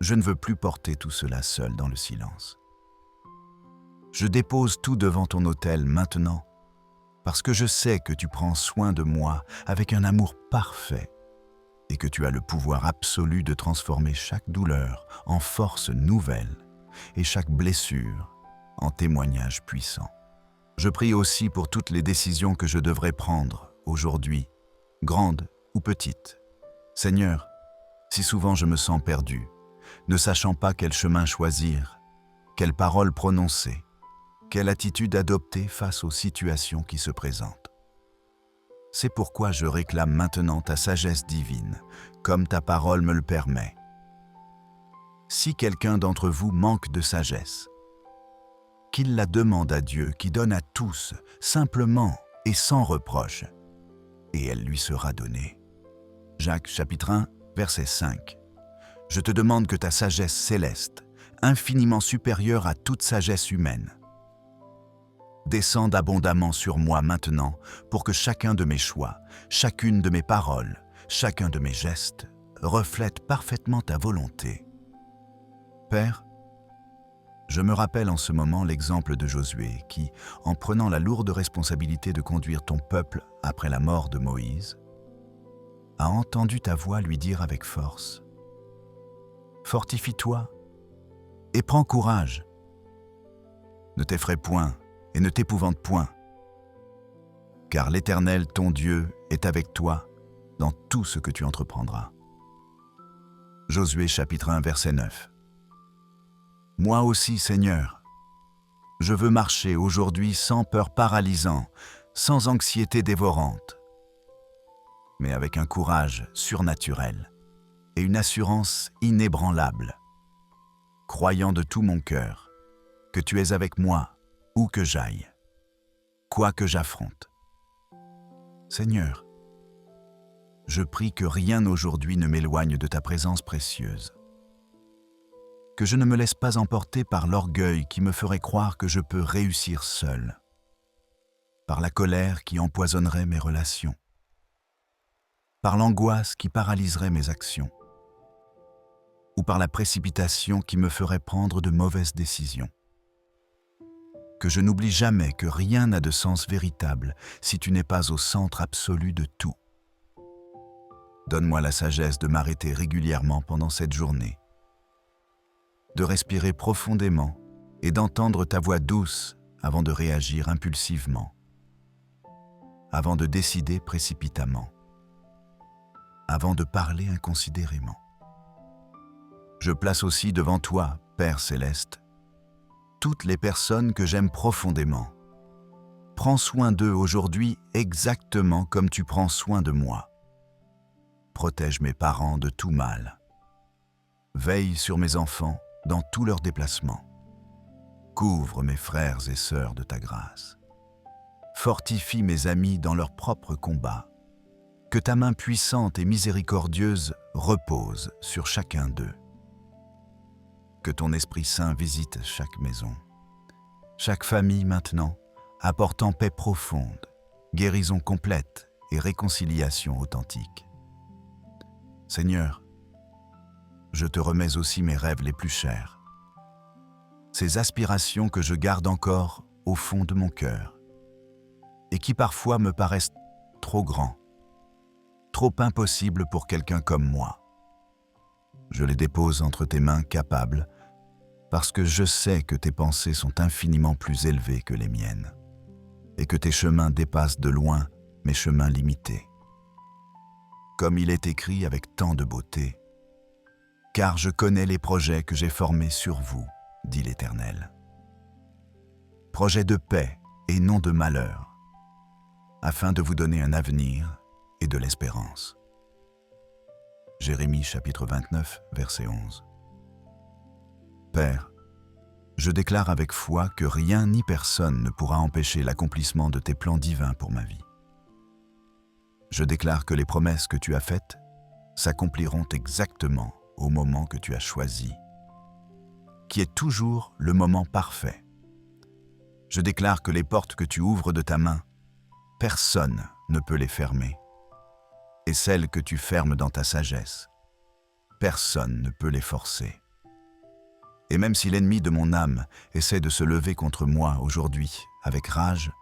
A: Je ne veux plus porter tout cela seul dans le silence. Je dépose tout devant ton autel maintenant, parce que je sais que tu prends soin de moi avec un amour parfait et que tu as le pouvoir absolu de transformer chaque douleur en force nouvelle et chaque blessure en témoignage puissant. Je prie aussi pour toutes les décisions que je devrais prendre aujourd'hui, grandes ou petites. Seigneur, si souvent je me sens perdu, ne sachant pas quel chemin choisir, quelle parole prononcer, quelle attitude adopter face aux situations qui se présentent. C'est pourquoi je réclame maintenant ta sagesse divine, comme ta parole me le permet. Si quelqu'un d'entre vous manque de sagesse, qu'il la demande à Dieu qui donne à tous, simplement et sans reproche, et elle lui sera donnée. Jacques chapitre 1, verset 5. Je te demande que ta sagesse céleste, infiniment supérieure à toute sagesse humaine, descende abondamment sur moi maintenant pour que chacun de mes choix, chacune de mes paroles, chacun de mes gestes reflète parfaitement ta volonté. Père, je me rappelle en ce moment l'exemple de Josué qui, en prenant la lourde responsabilité de conduire ton peuple après la mort de Moïse, a entendu ta voix lui dire avec force : « Fortifie-toi et prends courage. Ne t'effraie point et ne t'épouvante point, car l'Éternel, ton Dieu, est avec toi dans tout ce que tu entreprendras. » Josué chapitre 1, verset 9. Moi aussi, Seigneur, je veux marcher aujourd'hui sans peur paralysant, sans anxiété dévorante, mais avec un courage surnaturel et une assurance inébranlable, croyant de tout mon cœur que tu es avec moi où que j'aille, quoi que j'affronte. Seigneur, je prie que rien aujourd'hui ne m'éloigne de ta présence précieuse, que je ne me laisse pas emporter par l'orgueil qui me ferait croire que je peux réussir seul, par la colère qui empoisonnerait mes relations, par l'angoisse qui paralyserait mes actions, ou par la précipitation qui me ferait prendre de mauvaises décisions. Que je n'oublie jamais que rien n'a de sens véritable si tu n'es pas au centre absolu de tout. Donne-moi la sagesse de m'arrêter régulièrement pendant cette journée, de respirer profondément et d'entendre ta voix douce avant de réagir impulsivement, avant de décider précipitamment, avant de parler inconsidérément. Je place aussi devant toi, Père céleste, toutes les personnes que j'aime profondément. Prends soin d'eux aujourd'hui exactement comme tu prends soin de moi. Protège mes parents de tout mal. Veille sur mes enfants dans tous leurs déplacements. Couvre mes frères et sœurs de ta grâce. Fortifie mes amis dans leurs propres combats. Que ta main puissante et miséricordieuse repose sur chacun d'eux. Que ton Esprit Saint visite chaque maison, chaque famille maintenant, apportant paix profonde, guérison complète et réconciliation authentique. Seigneur, je te remets aussi mes rêves les plus chers, ces aspirations que je garde encore au fond de mon cœur et qui parfois me paraissent trop grands, trop impossibles pour quelqu'un comme moi. Je les dépose entre tes mains capables parce que je sais que tes pensées sont infiniment plus élevées que les miennes et que tes chemins dépassent de loin mes chemins limités. Comme il est écrit avec tant de beauté, « Car je connais les projets que j'ai formés sur vous, dit l'Éternel. Projets de paix et non de malheur, afin de vous donner un avenir et de l'espérance. » Jérémie chapitre 29, verset 11. Père, je déclare avec foi que rien ni personne ne pourra empêcher l'accomplissement de tes plans divins pour ma vie. Je déclare que les promesses que tu as faites s'accompliront exactement au moment que tu as choisi, qui est toujours le moment parfait. Je déclare que les portes que tu ouvres de ta main, personne ne peut les fermer, et celles que tu fermes dans ta sagesse, personne ne peut les forcer. Et même si l'ennemi de mon âme essaie de se lever contre moi aujourd'hui avec rage,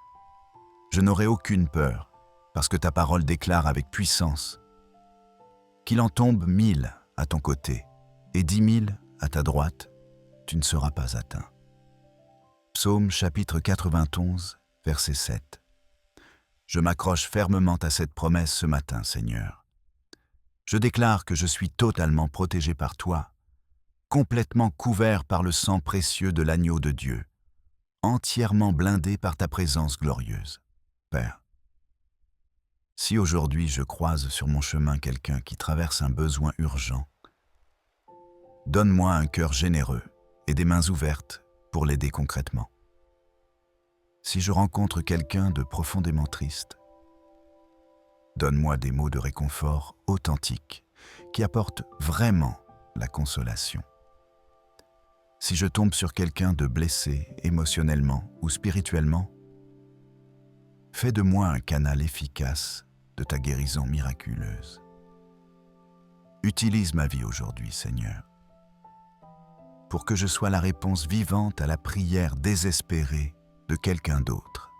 A: je n'aurai aucune peur, parce que ta parole déclare avec puissance qu'il en tombe 1000 à ton côté et 10 000 à ta droite, tu ne seras pas atteint. Psaume chapitre 91, verset 7. Je m'accroche fermement à cette promesse ce matin, Seigneur. Je déclare que je suis totalement protégé par toi, complètement couvert par le sang précieux de l'agneau de Dieu, entièrement blindé par ta présence glorieuse. Père, si aujourd'hui je croise sur mon chemin quelqu'un qui traverse un besoin urgent, donne-moi un cœur généreux et des mains ouvertes pour l'aider concrètement. Si je rencontre quelqu'un de profondément triste, donne-moi des mots de réconfort authentiques qui apportent vraiment la consolation. Si je tombe sur quelqu'un de blessé émotionnellement ou spirituellement, fais de moi un canal efficace de ta guérison miraculeuse. Utilise ma vie aujourd'hui, Seigneur, pour que je sois la réponse vivante à la prière désespérée de quelqu'un d'autre.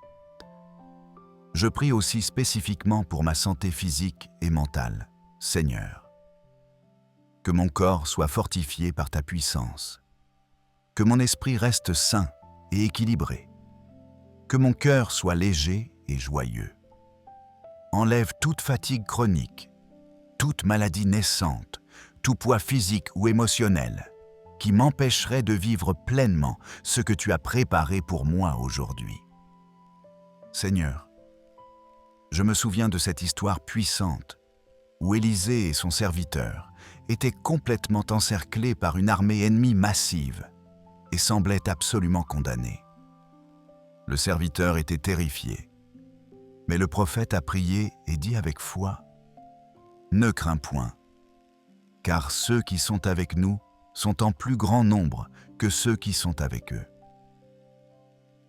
A: Je prie aussi spécifiquement pour ma santé physique et mentale, Seigneur. Que mon corps soit fortifié par ta puissance, que mon esprit reste sain et équilibré, que mon cœur soit léger et joyeux. Enlève toute fatigue chronique, toute maladie naissante, tout poids physique ou émotionnel qui m'empêcherait de vivre pleinement ce que tu as préparé pour moi aujourd'hui. Seigneur, je me souviens de cette histoire puissante où Élisée et son serviteur étaient complètement encerclés par une armée ennemie massive et semblaient absolument condamnés. Le serviteur était terrifié, mais le prophète a prié et dit avec foi : « Ne crains point, car ceux qui sont avec nous sont en plus grand nombre que ceux qui sont avec eux. »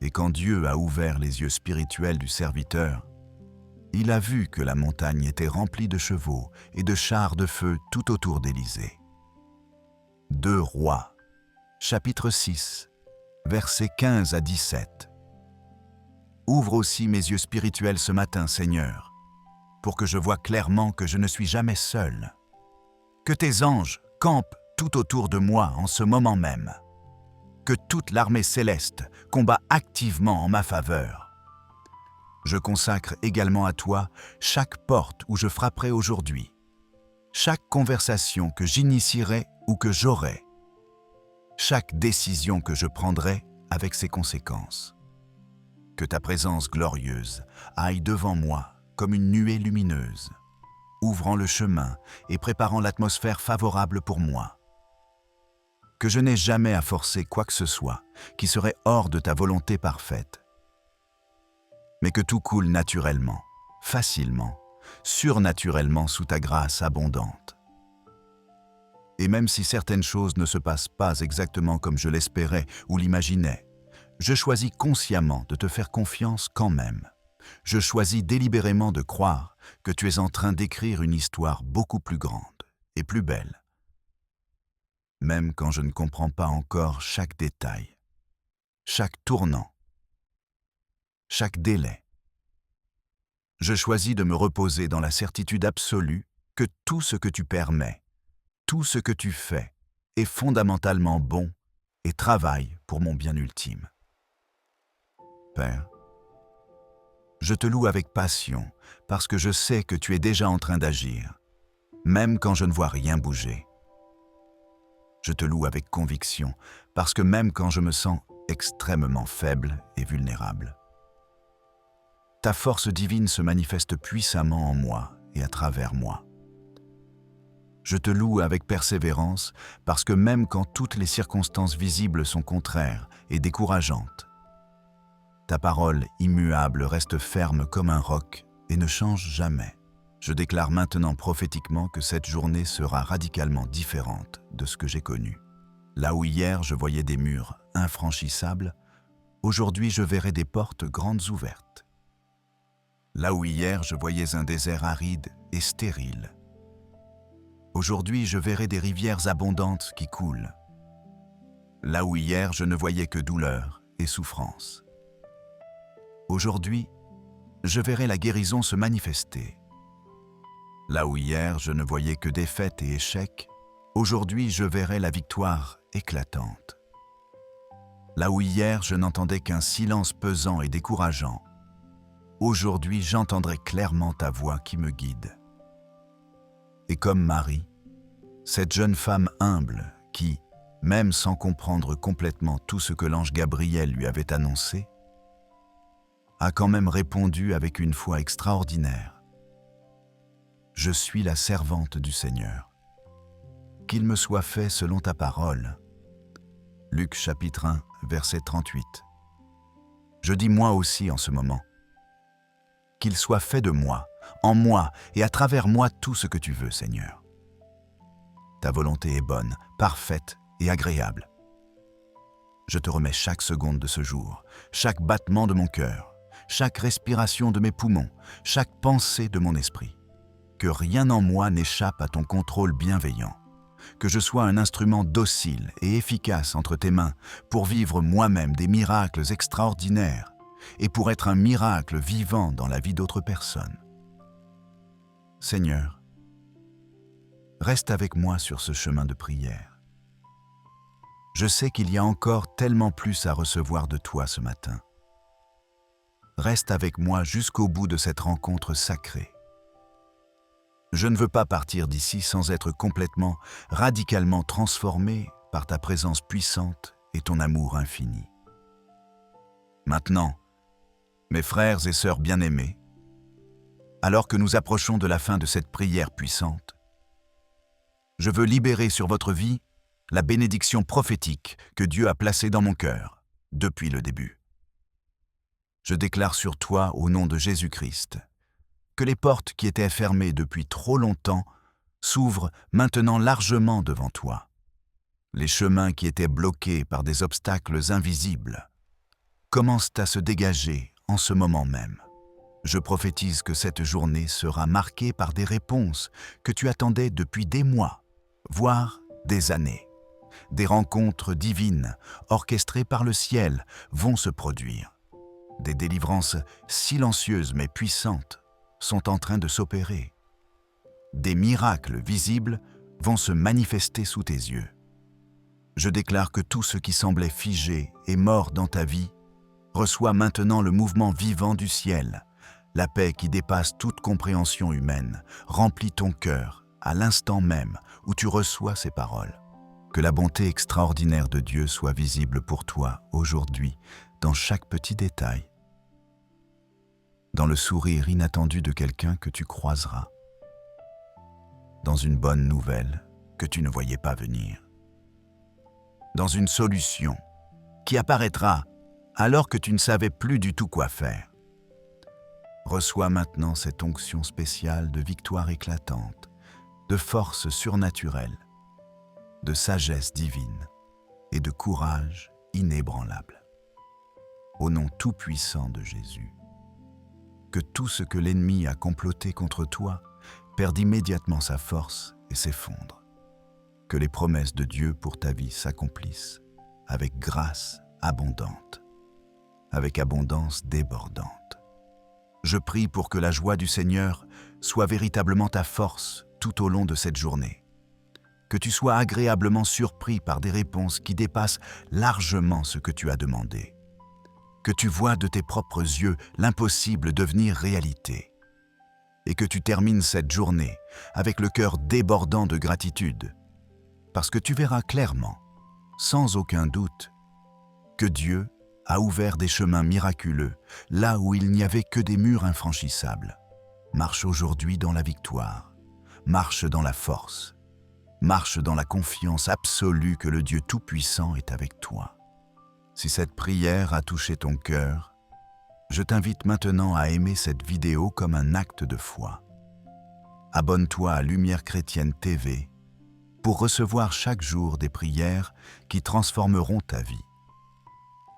A: Et quand Dieu a ouvert les yeux spirituels du serviteur, il a vu que la montagne était remplie de chevaux et de chars de feu tout autour d'Élysée. 2 Rois, chapitre 6, versets 15 à 17. Ouvre aussi mes yeux spirituels ce matin, Seigneur, pour que je voie clairement que je ne suis jamais seul. Que tes anges campent tout autour de moi en ce moment même. Que toute l'armée céleste combat activement en ma faveur. Je consacre également à toi chaque porte où je frapperai aujourd'hui, chaque conversation que j'initierai ou que j'aurai, chaque décision que je prendrai avec ses conséquences. Que ta présence glorieuse aille devant moi comme une nuée lumineuse, ouvrant le chemin et préparant l'atmosphère favorable pour moi. Que je n'ai jamais à forcer quoi que ce soit qui serait hors de ta volonté parfaite, mais que tout coule naturellement, facilement, surnaturellement sous ta grâce abondante. Et même si certaines choses ne se passent pas exactement comme je l'espérais ou l'imaginais, je choisis consciemment de te faire confiance quand même. Je choisis délibérément de croire que tu es en train d'écrire une histoire beaucoup plus grande et plus belle, même quand je ne comprends pas encore chaque détail, chaque tournant, chaque délai. Je choisis de me reposer dans la certitude absolue que tout ce que tu permets, tout ce que tu fais est fondamentalement bon et travaille pour mon bien ultime. Père, Je te loue avec passion, parce que je sais que tu es déjà en train d'agir, même quand je ne vois rien bouger. Je te loue avec conviction, parce que même quand je me sens extrêmement faible et vulnérable, ta force divine se manifeste puissamment en moi et à travers moi. Je te loue avec persévérance, parce que même quand toutes les circonstances visibles sont contraires et décourageantes, ta parole immuable reste ferme comme un roc et ne change jamais. Je déclare maintenant prophétiquement que cette journée sera radicalement différente de ce que j'ai connu. Là où hier je voyais des murs infranchissables, aujourd'hui je verrai des portes grandes ouvertes. Là où hier je voyais un désert aride et stérile, aujourd'hui je verrai des rivières abondantes qui coulent. Là où hier je ne voyais que douleur et souffrance, aujourd'hui je verrai la guérison se manifester. Là où hier je ne voyais que défaite et échec, aujourd'hui je verrai la victoire éclatante. Là où hier je n'entendais qu'un silence pesant et décourageant, aujourd'hui j'entendrai clairement ta voix qui me guide. Et comme Marie, cette jeune femme humble qui, même sans comprendre complètement tout ce que l'ange Gabriel lui avait annoncé, a quand même répondu avec une foi extraordinaire. Je suis la servante du Seigneur. Qu'il me soit fait selon ta parole. Luc chapitre 1, verset 38. Je dis moi aussi en ce moment. Qu'il soit fait de moi, en moi et à travers moi tout ce que tu veux, Seigneur. Ta volonté est bonne, parfaite et agréable. Je te remets chaque seconde de ce jour, chaque battement de mon cœur, chaque respiration de mes poumons, chaque pensée de mon esprit. Que rien en moi n'échappe à ton contrôle bienveillant, que je sois un instrument docile et efficace entre tes mains pour vivre moi-même des miracles extraordinaires et pour être un miracle vivant dans la vie d'autres personnes. Seigneur, reste avec moi sur ce chemin de prière. Je sais qu'il y a encore tellement plus à recevoir de toi ce matin. Reste avec moi jusqu'au bout de cette rencontre sacrée. Je ne veux pas partir d'ici sans être complètement, radicalement transformé par ta présence puissante et ton amour infini. Maintenant, mes frères et sœurs bien-aimés, alors que nous approchons de la fin de cette prière puissante, je veux libérer sur votre vie la bénédiction prophétique que Dieu a placée dans mon cœur depuis le début. Je déclare sur toi, au nom de Jésus-Christ, que les portes qui étaient fermées depuis trop longtemps s'ouvrent maintenant largement devant toi. Les chemins qui étaient bloqués par des obstacles invisibles commencent à se dégager en ce moment même. Je prophétise que cette journée sera marquée par des réponses que tu attendais depuis des mois, voire des années. Des rencontres divines, orchestrées par le ciel, vont se produire. Des délivrances silencieuses mais puissantes sont en train de s'opérer. Des miracles visibles vont se manifester sous tes yeux. Je déclare que tout ce qui semblait figé et mort dans ta vie reçoit maintenant le mouvement vivant du ciel. La paix qui dépasse toute compréhension humaine remplit ton cœur à l'instant même où tu reçois ces paroles. Que la bonté extraordinaire de Dieu soit visible pour toi aujourd'hui dans chaque petit détail, dans le sourire inattendu de quelqu'un que tu croiseras, dans une bonne nouvelle que tu ne voyais pas venir, dans une solution qui apparaîtra alors que tu ne savais plus du tout quoi faire. Reçois maintenant cette onction spéciale de victoire éclatante, de force surnaturelle, de sagesse divine et de courage inébranlable. Au nom tout-puissant de Jésus, que tout ce que l'ennemi a comploté contre toi perde immédiatement sa force et s'effondre. Que les promesses de Dieu pour ta vie s'accomplissent avec grâce abondante, avec abondance débordante. Je prie pour que la joie du Seigneur soit véritablement ta force tout au long de cette journée. Que tu sois agréablement surpris par des réponses qui dépassent largement ce que tu as demandé. que tu vois de tes propres yeux l'impossible devenir réalité, et que tu termines cette journée avec le cœur débordant de gratitude, parce que tu verras clairement, sans aucun doute, que Dieu a ouvert des chemins miraculeux là où il n'y avait que des murs infranchissables. Marche aujourd'hui dans la victoire, marche dans la force, marche dans la confiance absolue que le Dieu Tout-Puissant est avec toi. Si cette prière a touché ton cœur, je t'invite maintenant à aimer cette vidéo comme un acte de foi. Abonne-toi à Lumière Chrétienne TV pour recevoir chaque jour des prières qui transformeront ta vie.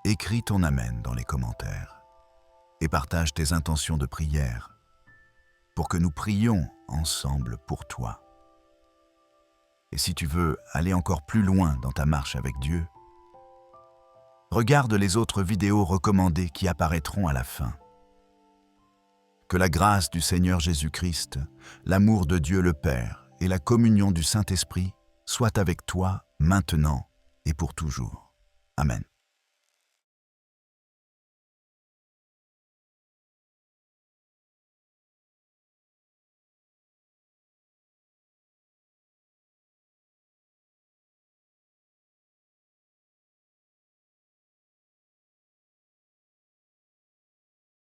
A: Écris ton Amen dans les commentaires et partage tes intentions de prière pour que nous prions ensemble pour toi. Et si tu veux aller encore plus loin dans ta marche avec Dieu, regarde les autres vidéos recommandées qui apparaîtront à la fin. Que la grâce du Seigneur Jésus-Christ, l'amour de Dieu le Père et la communion du Saint-Esprit soient avec toi maintenant et pour toujours. Amen.